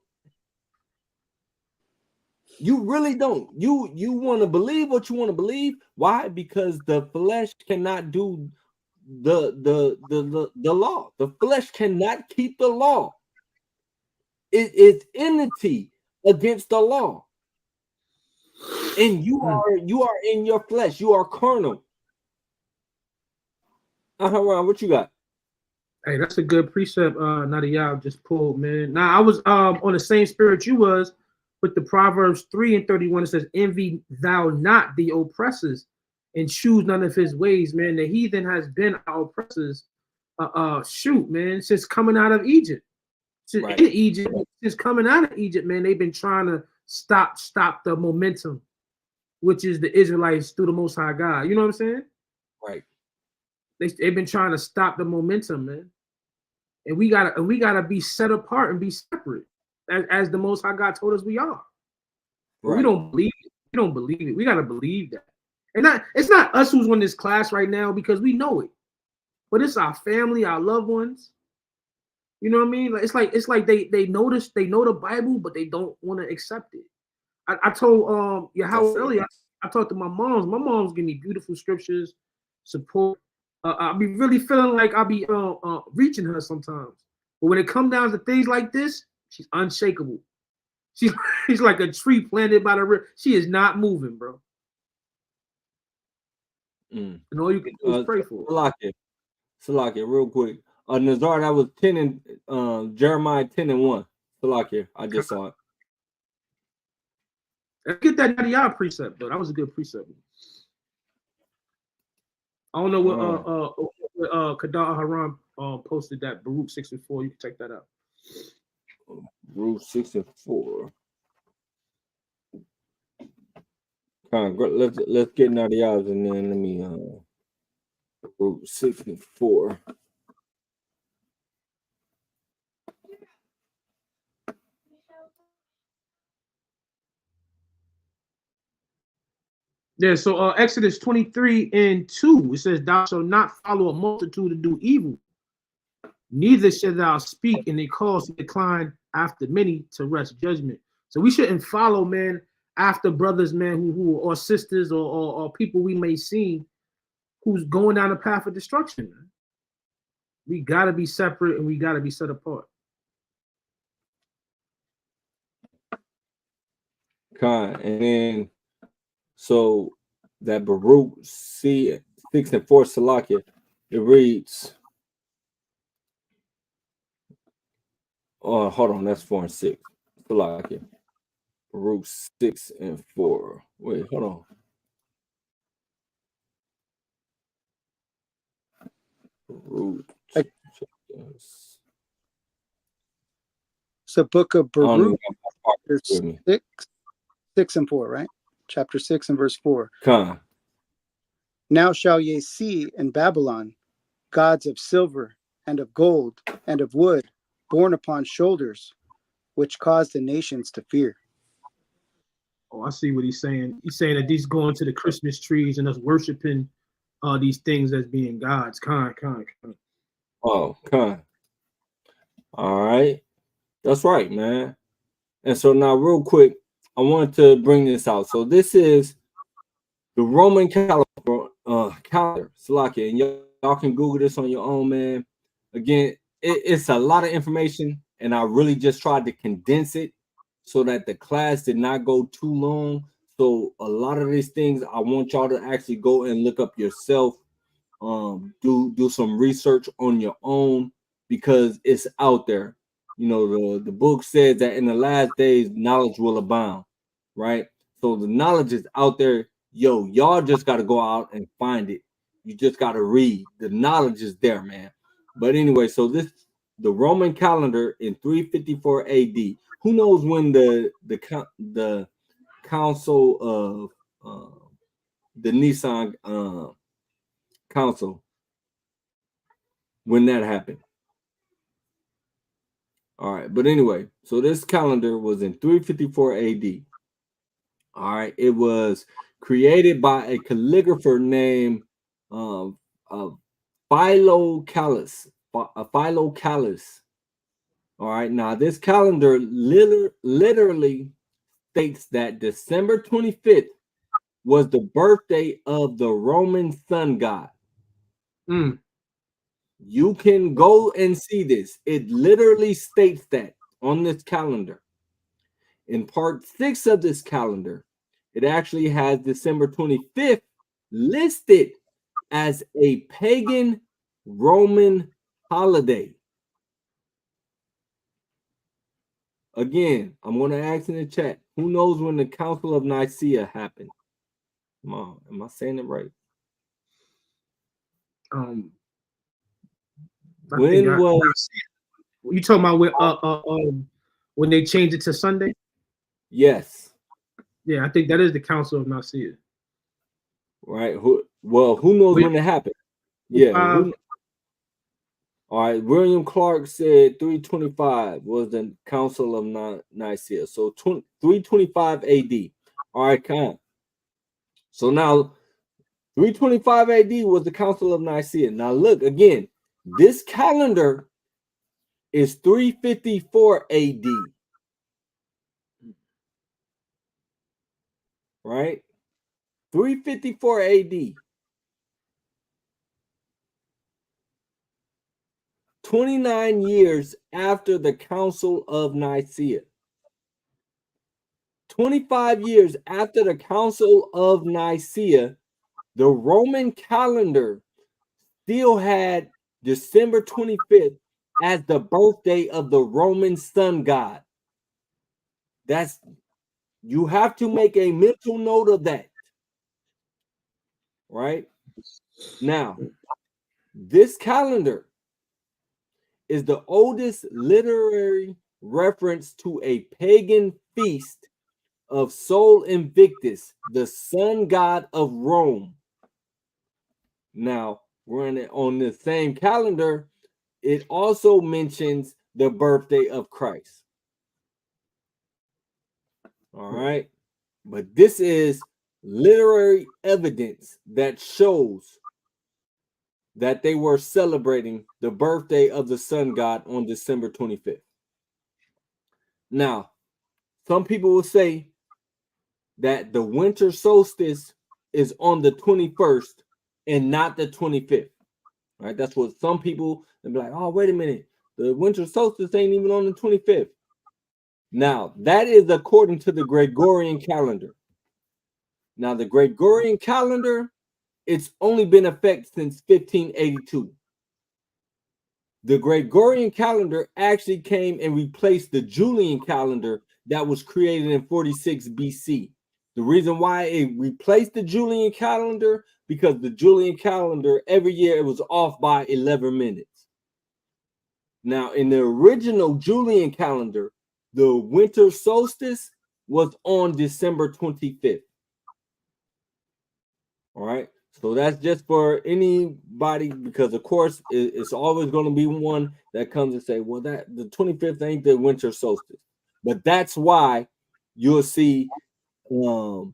You really don't. You want to believe what you want to believe. Why? Because the flesh cannot do the law. The flesh cannot keep the law. It is enmity against the law. And you are in your flesh. You are carnal. What you got? Hey, that's a good precept. Nadiyah just pulled, man. Now I was on the same spirit you was with the Proverbs 3:31. It says, "Envy thou not the oppressors, and choose none of his ways." Man, the heathen has been our oppressors. Man, since coming out of Egypt. Since coming out of Egypt, man, they've been trying to stop the momentum, which is the Israelites through the Most High God. You know what I'm saying? Right. They've been trying to stop the momentum, man. And we gotta be set apart and be separate, as the Most High God told us we are. But we don't believe it. We don't believe it. We gotta believe that. And it's not us who's on this class right now because we know it, but it's our family, our loved ones. You know what I mean? It's like they know the Bible, but they don't want to accept it. I told Yahweh earlier. I talked to my mom's. My mom's giving me beautiful scriptures, support. I'll be really feeling like I'll be reaching her sometimes. But when it comes down to things like this, she's unshakable. She's like a tree planted by the river. She is not moving, bro. And all you can do is pray for her. Salakia, real quick. Nazar, that was 10 and Jeremiah 10:1. Salakia, I just saw it. Let's get that Yah precept, though. That was a good precept. I don't know what Kadar Haram posted that Baruch 6:4. You can check that out. Baruch 6:4. Let's get Nadiya's and then let me Baruch 6:4. Yeah, so Exodus 23:2, it says, "Thou shalt not follow a multitude to do evil, neither shalt thou speak in a cause to decline after many to wrest judgment." So we shouldn't follow, man, after brothers, man, who or sisters or people we may see who's going down the path of destruction, man. We gotta be separate and we gotta be set apart. And then so that Baruch 6:4 Salakia, it reads, oh, hold on, that's 4 and 6. Salakia. Baruch 6:4. Wait, hold on. Baruch. So book of Baruch, 6 and 4, right? Chapter 6 and verse 4. Now shall ye see in Babylon gods of silver and of gold and of wood, borne upon shoulders, which cause the nations to fear. Oh, I see what he's saying. He's saying that these going to the Christmas trees and us worshiping these things as being gods. Con. Oh, con. All right. That's right, man. And so now real quick, I wanted to bring this out. So this is the Roman calendar, Salakia, and y'all can Google this on your own, man. Again, it's a lot of information, and I really just tried to condense it so that the class did not go too long. So a lot of these things I want y'all to actually go and look up yourself, do some research on your own because it's out there. You know, the book says that in the last days, knowledge will abound, right? So the knowledge is out there. Yo, y'all just got to go out and find it. You just got to read. The knowledge is there, man. But anyway, so the Roman calendar in 354 AD. Who knows when the council of the Nisan council, when that happened? All right, but anyway, so this calendar was in 354 AD. All right, it was created by a calligrapher named Philocalus. All right, now this calendar literally states that December 25th was the birthday of the Roman sun god. You can go and see this. It literally states that on this calendar. In part 6 of this calendar, it actually has December 25th listed as a pagan Roman holiday. Again, I'm going to ask in the chat, who knows when the Council of Nicaea happened? Come on, am I saying it right? When was you talking about when they changed it to Sunday? Yes. Yeah, I think that is the Council of Nicaea. Right? Who knows when it happened? Yeah. All right. William Clark said 325 was the Council of Nicaea. So 325 AD. All right, come. So now 325 AD was the Council of Nicaea. Now look again, this calendar is 354 AD. Right? 354 AD. 29 years after the Council of Nicaea. 25 years after the Council of Nicaea, the Roman calendar still had December 25th as the birthday of the Roman sun god. You have to make a mental note of that. Right? Now, this calendar is the oldest literary reference to a pagan feast of Sol Invictus, the sun god of Rome. Now, on the same calendar, it also mentions the birthday of Christ. All right. But this is literary evidence that shows that they were celebrating the birthday of the sun god on December 25th. Now, some people will say that the winter solstice is on the 21st and not the 25th. Right? That's what some people will be like, oh, wait a minute. The winter solstice ain't even on the 25th. Now, that is according to the Gregorian calendar. Now, the Gregorian calendar, it's only been in effect since 1582. The Gregorian calendar actually came and replaced the Julian calendar that was created in 46 BC. The reason why it replaced the Julian calendar, because the Julian calendar, every year it was off by 11 minutes. Now, in the original Julian calendar, the winter solstice was on December 25th. All right. So that's just for anybody, because of course it's always going to be one that comes and say, well, that the 25th ain't the winter solstice. But that's why you'll see the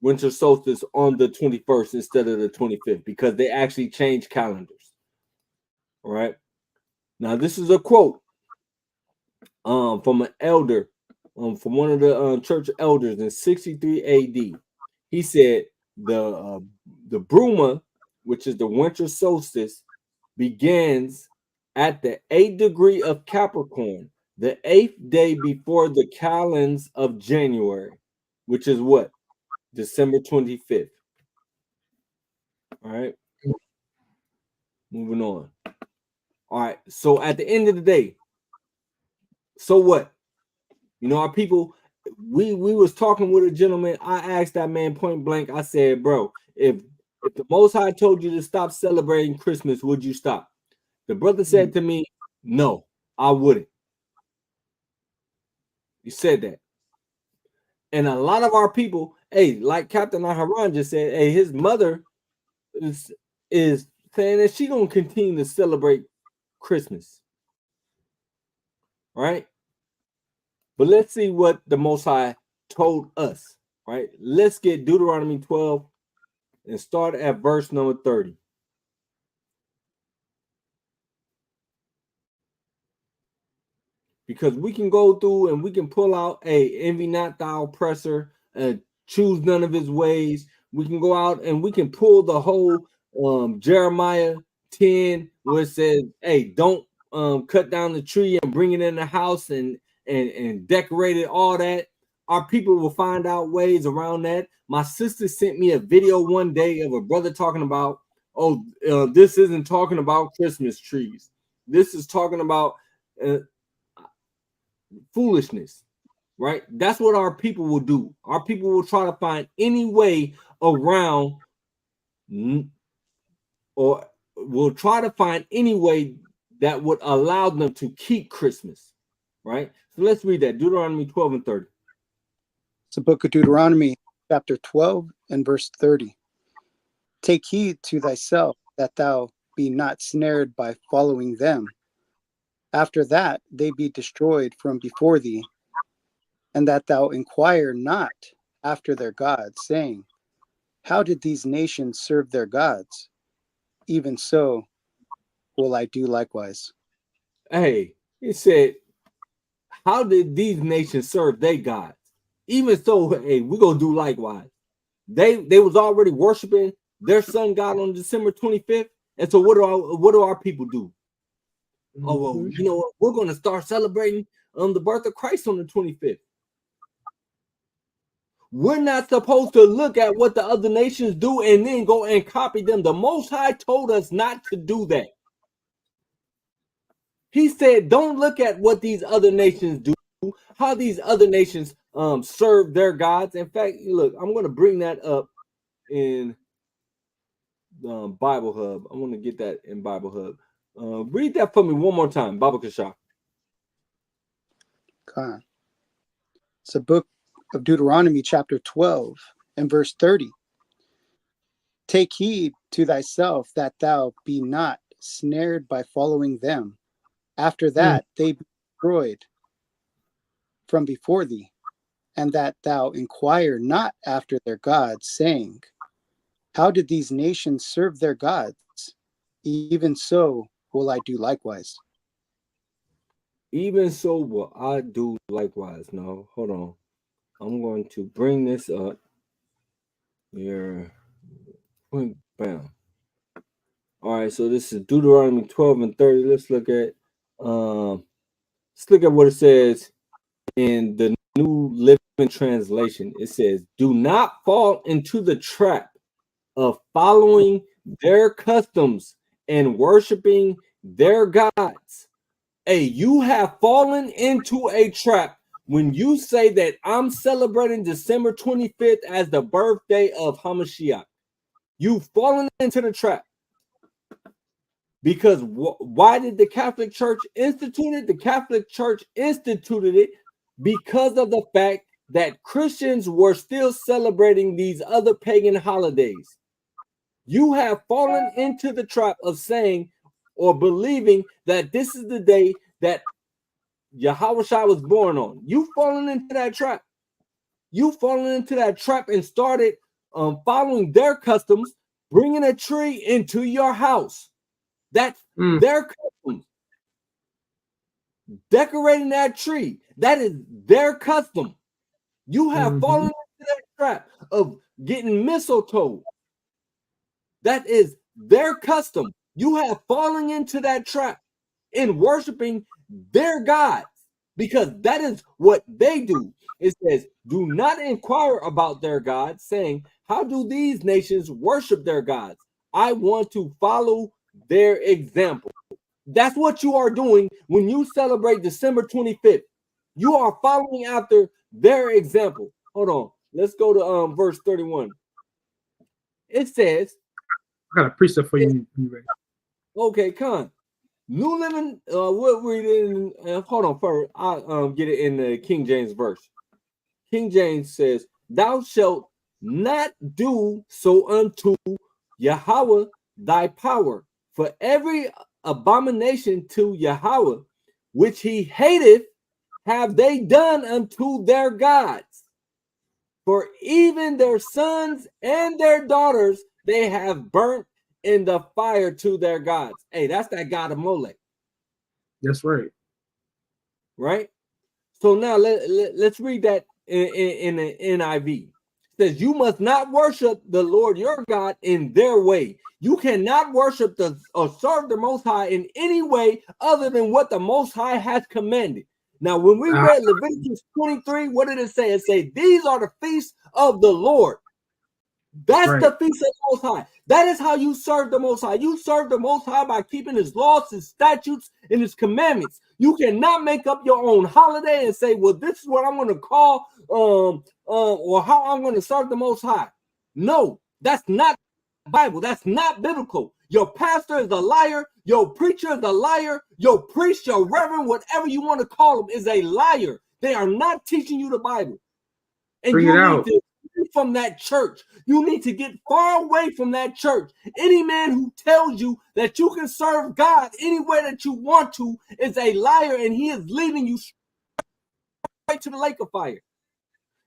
winter solstice on the 21st instead of the 25th, because they actually changed calendars. All right. Now, this is a quote from an elder, from one of the church elders in 63 AD. He said, the Bruma, which is the winter solstice, begins at the 8th degree of Capricorn, the 8th day before the calends of January, which is what? December 25th. All right. Moving on. All right. So at the end of the day, so what? You know, our people, we was talking with a gentleman. I asked that man point blank. I said, bro, if the Most High told you to stop celebrating Christmas, would you stop? The brother said to me, no, I wouldn't. He said that. And a lot of our people, hey, like Captain Aharon just said, hey, his mother is saying that she gonna continue to celebrate Christmas. Right? But let's see what the Most High told us. Right? Let's get Deuteronomy 12 and start at verse number 30. Because we can go through and we can pull out, envy not thy oppressor, choose none of his ways. We can go out and we can pull the whole Jeremiah 10, where it says, hey, don't cut down the tree and bring it in the house and decorate it, all that. Our people will find out ways around that. My sister sent me a video one day of a brother talking about, this isn't talking about Christmas trees. This is talking about foolishness, right? That's what our people will do. Our people will try to find any way around, or will try to find any way that would allow them to keep Christmas, right? So let's read that. Deuteronomy 12 and 30. It's the book of Deuteronomy, chapter 12 and verse 30. Take heed to thyself that thou be not snared by following them. After that they be destroyed from before thee, and that thou inquire not after their gods, saying, how did these nations serve their gods? Even so will I do likewise. Hey, he said, how did these nations serve their gods? Even so, hey, we're gonna do likewise. They was already worshiping their sun god on December 25th. And so what do our people do? Oh, well, you know what? We're gonna start celebrating the birth of Christ on the 25th. We're not supposed to look at what the other nations do and then go and copy them. The Most High told us not to do that. He said, don't look at what these other nations do, how these other nations serve their gods. In fact, look, I'm going to bring that up in Bible Hub. I want to get that in Bible Hub. Read that for me one more time, Baba Kasha. God. It's a book of Deuteronomy, chapter 12 and verse 30. Take heed to thyself that thou be not snared by following them. After that they be destroyed from before thee, and that thou inquire not after their gods, saying, how did these nations serve their gods? Even so will I do likewise. Even so will I do likewise. No, hold on. I'm going to bring this up here. Bam. All right, so this is Deuteronomy 12 and 30. Let's look at what it says in the New Living Translation. It says, do not fall into the trap of following their customs and worshiping their gods. Hey, you have fallen into a trap when you say that I'm celebrating December 25th as the birthday of Hamashiach. You've fallen into the trap. Because why did the Catholic Church institute it? The Catholic Church instituted it because of the fact that Christians were still celebrating these other pagan holidays. You have fallen into the trap of saying or believing that this is the day that Yahushua was born on. You've fallen into that trap. You've fallen into that trap and started following their customs, bringing a tree into your house. That's their custom. Decorating that tree, that is their custom. You have fallen into that trap of getting mistletoe. That is their custom. You have fallen into that trap in worshiping their gods because that is what they do. It says, do not inquire about their gods, saying, how do these nations worship their gods? I want to follow their example. That's what you are doing when you celebrate December 25th. You are following after their example. Hold on. Let's go to verse 31. It says, I got a precept for you. Okay, Con. New Living, we'll read it in, hold on first. I'll get it in the King James verse. King James says, thou shalt not do so unto Yahweh thy power, for every abomination to Yahweh, which he hateth, have they done unto their gods. For even their sons and their daughters they have burnt in the fire to their gods. Hey, that's that god of Molech. That's right. Right? So now let's read that in the NIV. It says, you must not worship the Lord your God in their way. You cannot worship or serve the Most High in any way other than what the Most High has commanded. Now, when we read Leviticus 23, what did it say? It said, these are the feasts of the Lord. That's right. The feast of the Most High. That is how you serve the Most High. You serve the Most High by keeping his laws, his statutes, and his commandments. You cannot make up your own holiday and say, well, this is what I'm going to call or how I'm going to serve the Most High. No, that's not Bible. That's not biblical. Your pastor is a liar. Your preacher is a liar. Your priest, your reverend, whatever you want to call them, is a liar. They are not teaching you the Bible. And Bring you it need out. to get from that church. You need to get far away from that church. Any man who tells you that you can serve God anywhere that you want to is a liar, and he is leading you straight to the lake of fire.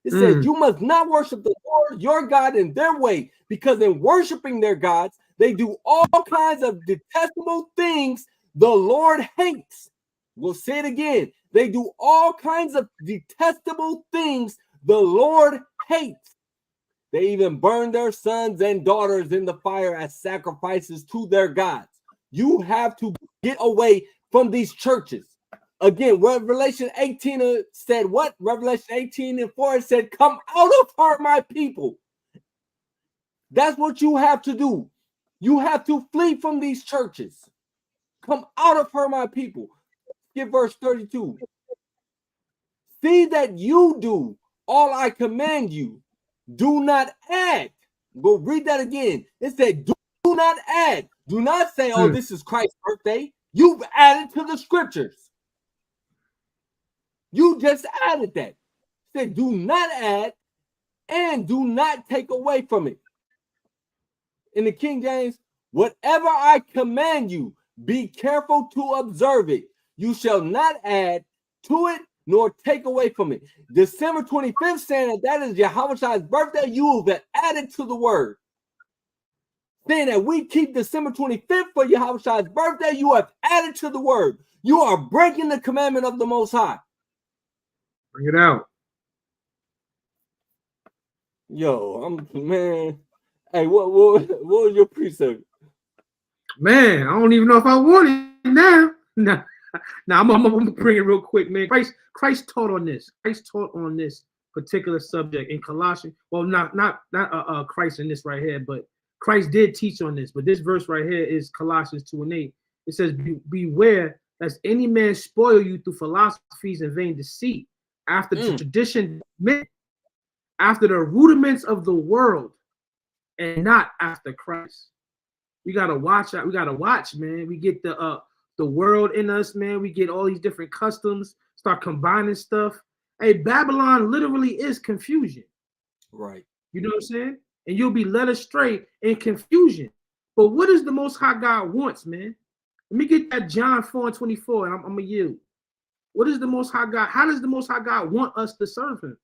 It says you must not worship the Lord your God in their way, because in worshiping their gods, they do all kinds of detestable things the Lord hates. We'll say it again. They do all kinds of detestable things the Lord hates. They even burn their sons and daughters in the fire as sacrifices to their gods. You have to get away from these churches. Again, Revelation 18 said what? Revelation 18:4 said, come out of her, my people. That's what you have to do. You have to flee from these churches. Come out of her, my people. Get verse 32. See that you do all I command you. Do not add. Go read that again. It said, do not add. Do not say, oh, this is Christ's birthday. You've added to the scriptures. You just added that. It said, do not add and do not take away from it. In the King James, whatever I command you, be careful to observe it. You shall not add to it nor take away from it. December 25th, saying that is Yahweh's birthday, you have added to the word. Saying that we keep December 25th for Yahweh's birthday, you have added to the word. You are breaking the commandment of the Most High. Bring it out. Yo, man. Hey, what was your precept? Man, I don't even know if I want it now. Now I'm gonna bring it real quick, man. Christ taught on this. Christ taught on this particular subject in Colossians. Well, not Christ in this right here, but Christ did teach on this. But this verse right here is Colossians 2:8. It says, beware lest any man spoil you through philosophies and vain deceit, after the tradition, after the rudiments of the world, and not after Christ. We gotta watch out. We gotta watch, man. We get the world in us, man. We get all these different customs, start combining stuff. Hey, Babylon literally is confusion. Right. You know what I'm saying? And you'll be led astray in confusion. But what is the Most High God wants, man? Let me get that John 4:24, and I'm gonna yield. What is the Most High God? How does the Most High God want us to serve him?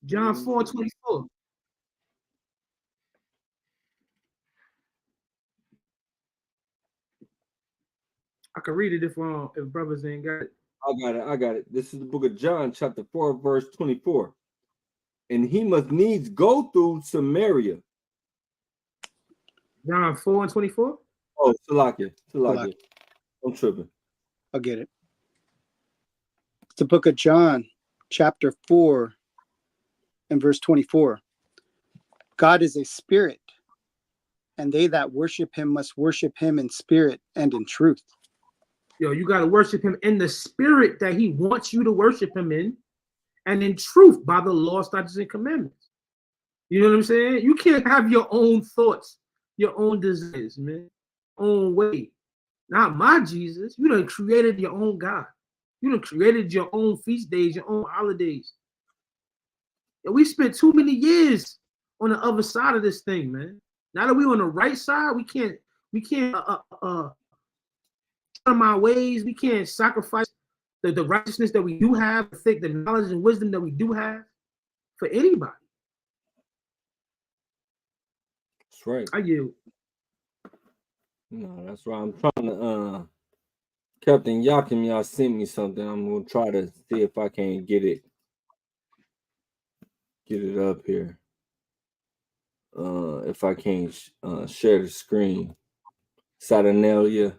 John 4:24. I can read it if brothers ain't got it. I got it. This is the book of John, chapter 4, verse 24. And he must needs go through Samaria. John 4:24? Oh, Salakia. I'm tripping. I'll get it. It's the book of John, chapter 4, and verse 24. God is a spirit, and they that worship him must worship him in spirit and in truth. Yo, you got to worship him in the spirit that he wants you to worship him in, and in truth by the law, statutes, and commandments. You know what I'm saying? You can't have your own thoughts, your own desires, man, own way. Not my Jesus. You done created your own God. You done created your own feast days, your own holidays. Yo, we spent too many years on the other side of this thing, man. Now that we on the right side, we can't turn our ways. We can't sacrifice the righteousness that we do have, the knowledge and wisdom that we do have for anybody. That's right. I yield. No, that's right. I'm trying to Captain Yakim, y'all sent me something. I'm gonna try to see if I can get it up here. If I can't share the screen. Saturnalia.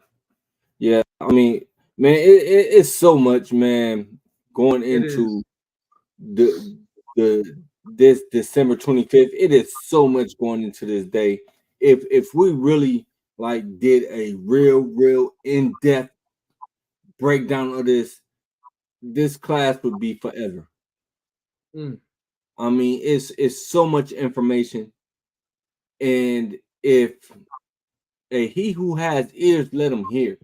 Yeah, I mean, man, it's so much, man, going into this December 25th. It is so much going into this day. If we really like did a real in-depth breakdown of this class would be forever. I mean, it's so much information, and if he who has ears, let him hear.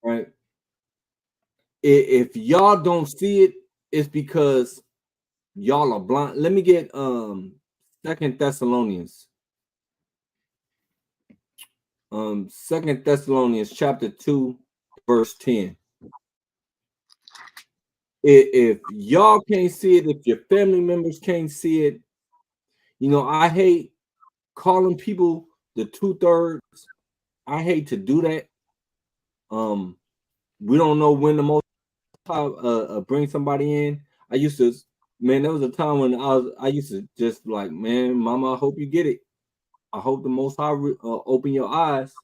Right. if y'all don't see it, it's because y'all are blind. Let me get 2 Thessalonians. 2 Thessalonians chapter 2, verse 10. If y'all can't see it, if your family members can't see it, you know, I hate calling people the 2/3. I hate to do that. We don't know when the Most High bring somebody in. I used to, man, there was a time when I used to just like, man, mama, I hope you get it. I hope the Most High open your eyes.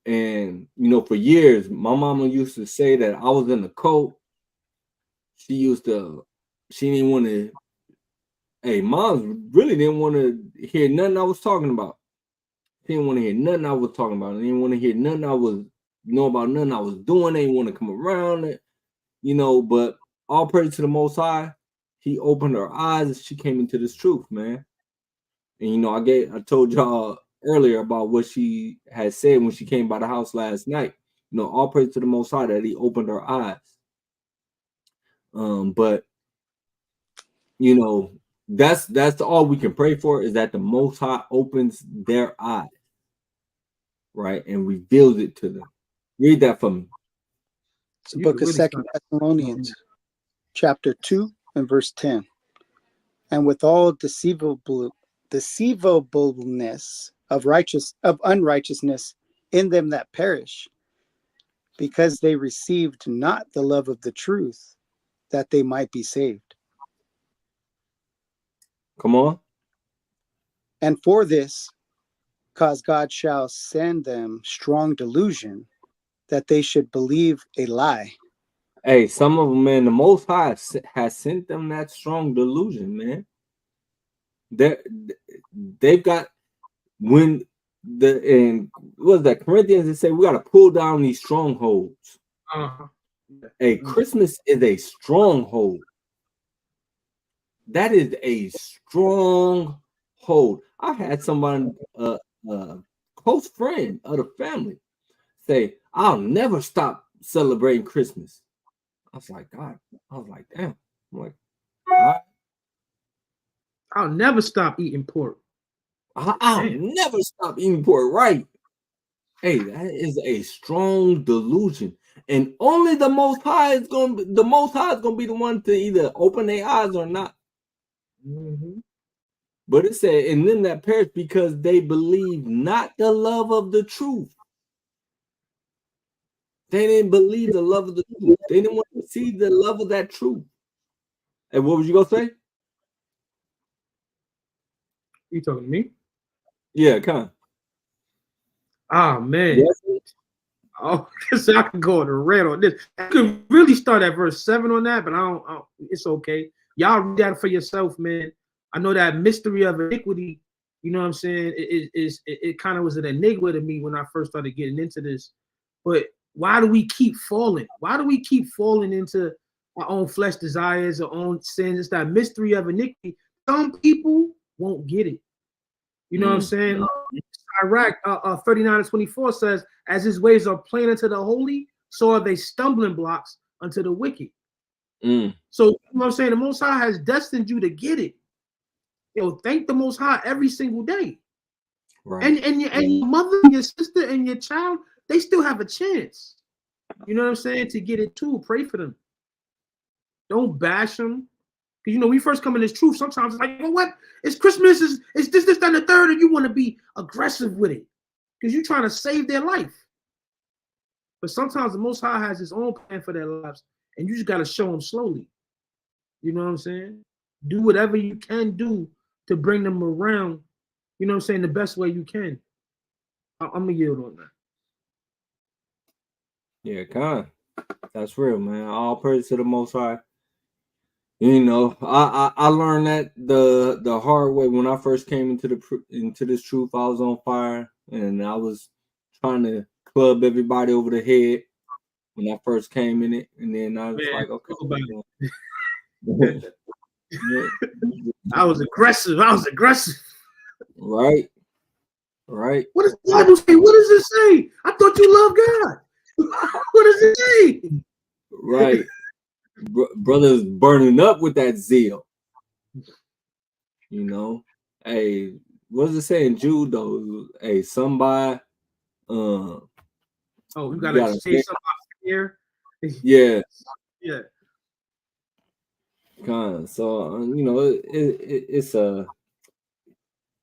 And you know, for years, my mama used to say that I was in the cult. She didn't want to. Hey, mom really didn't want to hear nothing I was talking about. She didn't want to hear nothing I was talking about. They didn't want to hear nothing I was know about nothing I was doing. They didn't want to come around it, you know. But all praise to the Most High. He opened her eyes and she came into this truth, man. And you know, I told y'all earlier about what she had said when she came by the house last night. You know, all praise to the Most High that He opened her eyes. But you know, that's all we can pray for, is that the Most High opens their eyes, right, and reveals it to them. Read that for me. It's the book of 2 Thessalonians, chapter 2 and verse 10. And with all deceivableness of unrighteousness in them that perish, because they received not the love of the truth, that they might be saved. Come on. And for this cause God shall send them strong delusion, that they should believe a lie. Hey, some of them, man, the Most High has sent them that strong delusion, man. They've got, when and what was that, Corinthians, they say we got to pull down these strongholds. Hey, Christmas is a stronghold. That is a stronghold. I had somebody, close friend of the family, say, I'll never stop celebrating Christmas. I was like, God, I was like, damn. I'm like, all right. I'll never stop eating pork. I'll never stop eating pork, right? Hey, that is a strong delusion. And only the Most High is gonna be the one to either open their eyes or not. Mm-hmm. But it said, and them that perish because they believe not the love of the truth. They didn't believe the love of the truth. They didn't want to see the love of that truth. And what was you gonna say? You talking to me? Yeah, come on. Oh man. Yes. Oh, so I can go on the red on this. I could really start at verse 7 on that, but I don't. It's okay. Y'all read that for yourself, man. I know that mystery of iniquity, you know what I'm saying? It kind of was an enigma to me when I first started getting into this. But why do we keep falling? Why do we keep falling into our own flesh desires, our own sins? It's that mystery of iniquity. Some people won't get it. You know what I'm saying? Iraq 39-24 says, as his ways are plain unto the holy, so are they stumbling blocks unto the wicked. So you know what I'm saying? The Most High has destined you to get it. Thank the Most High every single day. Right. And your mother, your sister, and your child, they still have a chance. You know what I'm saying? To get it too. Pray for them. Don't bash them. Because you know, we first come in this truth, sometimes it's like, you know what? It's Christmas, it's this, that, and the third, and you want to be aggressive with it. Because you're trying to save their life. But sometimes the Most High has his own plan for their lives, and you just got to show them slowly. You know what I'm saying? Do whatever you can do to bring them around, you know what I'm saying, the best way you can. I'm going to yield on that. Yeah, God. That's real, man. All praise to the Most High. You know, I learned that the hard way when I first came into this truth. I was on fire, and I was trying to club everybody over the head when I first came in it, and then I was like, okay. I was aggressive. Right. What does the Bible say? What does it say? I thought you loved God. What does it say? Right. Brothers burning up with that zeal. You know, hey, what does it say in Jude though? Hey, somebody, Oh, you gotta say something here. Yeah. Yeah. Kind of. So you know, it's a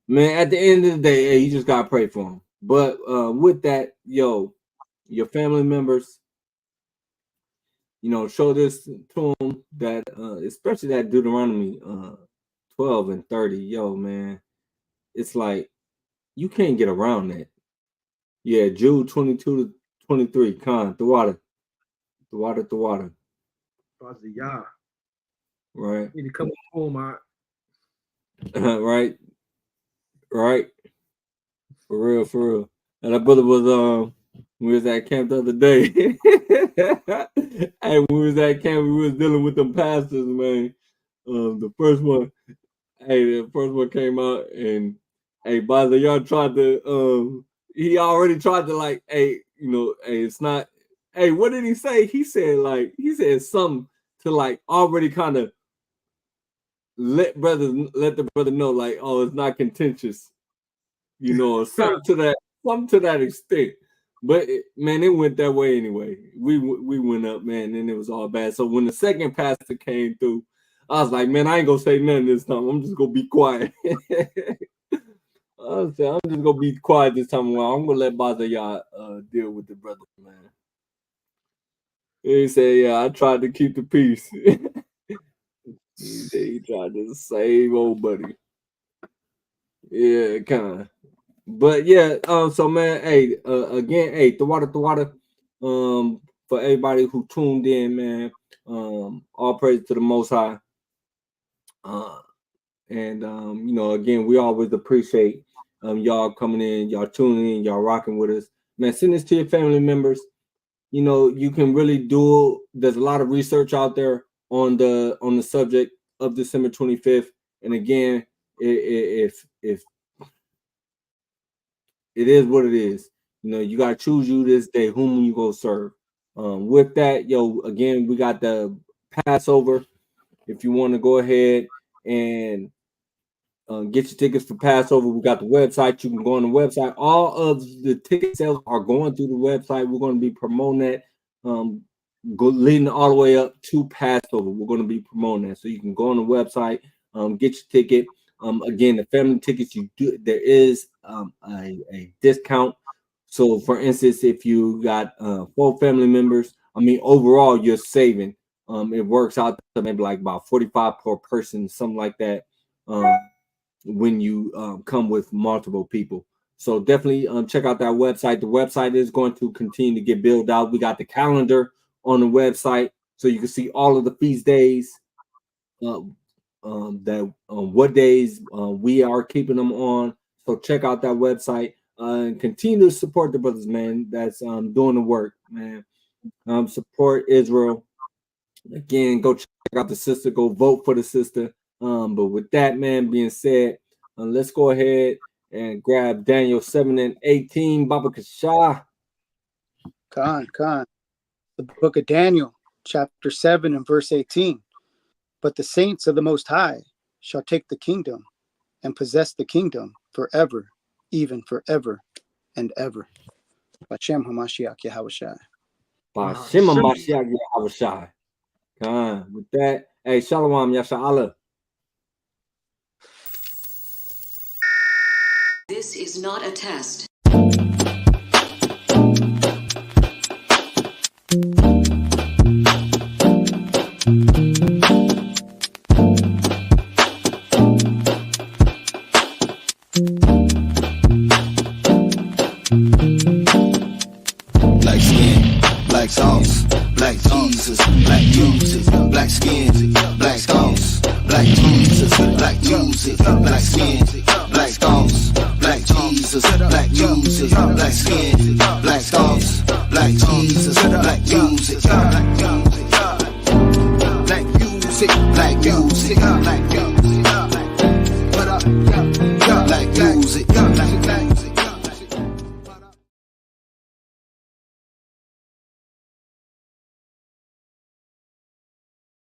man. At the end of the day, hey, you just gotta pray for them. But with that, yo, your family members, you know, show this to them that, especially that Deuteronomy 12 and 30, yo, man, it's like you can't get around that. Yeah, Jude 22 to 23, the water. Yeah. Right. You need to come home, Right. For real. And that brother was we was at camp the other day. Hey, when we was at camp, we was dealing with them pastors, man. The first one came out and hey, brother, y'all tried to he already tried to like, hey, you know, hey, it's not, hey, what did he say? He said something to like already kind of let the brother know, like, oh, it's not contentious, you know, something to that extent. But man, it went that way anyway. We went up, man, and it was all bad. So when the second pastor came through, I was like, man, I ain't gonna say nothing this time. I'm just gonna be quiet. I'm just gonna be quiet this time around. I'm gonna let Baza y'all deal with the brother, man. He said, yeah, I tried to keep the peace. He tried to save old buddy. Yeah, kind of. But yeah, so man, hey, again, hey, the water, for everybody who tuned in, man, all praise to the Most High. And you know, again, we always appreciate y'all coming in, y'all tuning in, y'all rocking with us. Man, send this to your family members. You know, you can really do. There's a lot of research out there on the subject of December 25th. And again, if it is what it is, you know, you gotta choose you this day whom you go serve. With that, yo, again, we got the Passover. If you want to go ahead and get your tickets for Passover, we got the website. You can go on the website. All of the ticket sales are going through the website. We're going to be promoting that, leading all the way up to Passover. We're going to be promoting that, so you can go on the website, get your ticket. Again, the family tickets, there is a discount. So, for instance, if you got 4 family members, I mean, overall you're saving. It works out to maybe like about $45 per person, something like that. When you come with multiple people. So definitely check out that website. The website is going to continue to get built out. We got the calendar on the website, so you can see all of the feast days, what days we are keeping them on. So check out that website and continue to support the brothers, man, that's doing the work, man. Support Israel. Again, go check out the sister, go vote for the sister. But with that, man, being said, let's go ahead and grab Daniel 7 and 18. Baba Kasha. Khan. The book of Daniel, chapter 7 and verse 18. But the saints of the Most High shall take the kingdom and possess the kingdom forever, even forever and ever. Bashem HaMashiach Yahawashi. Bashem HaMashiach Yahawashi. Khan. With that, hey, Shalom, Yasha Allah. This is not a test. Black skin, black sauce, black Jesus, black music, black skin, black sauce, black Jesus, black music, black skin, black sauce, black Jesus, black music, black skin, black sauce, black Jesus, black music, black music, black music, black music, black music, black music, black music.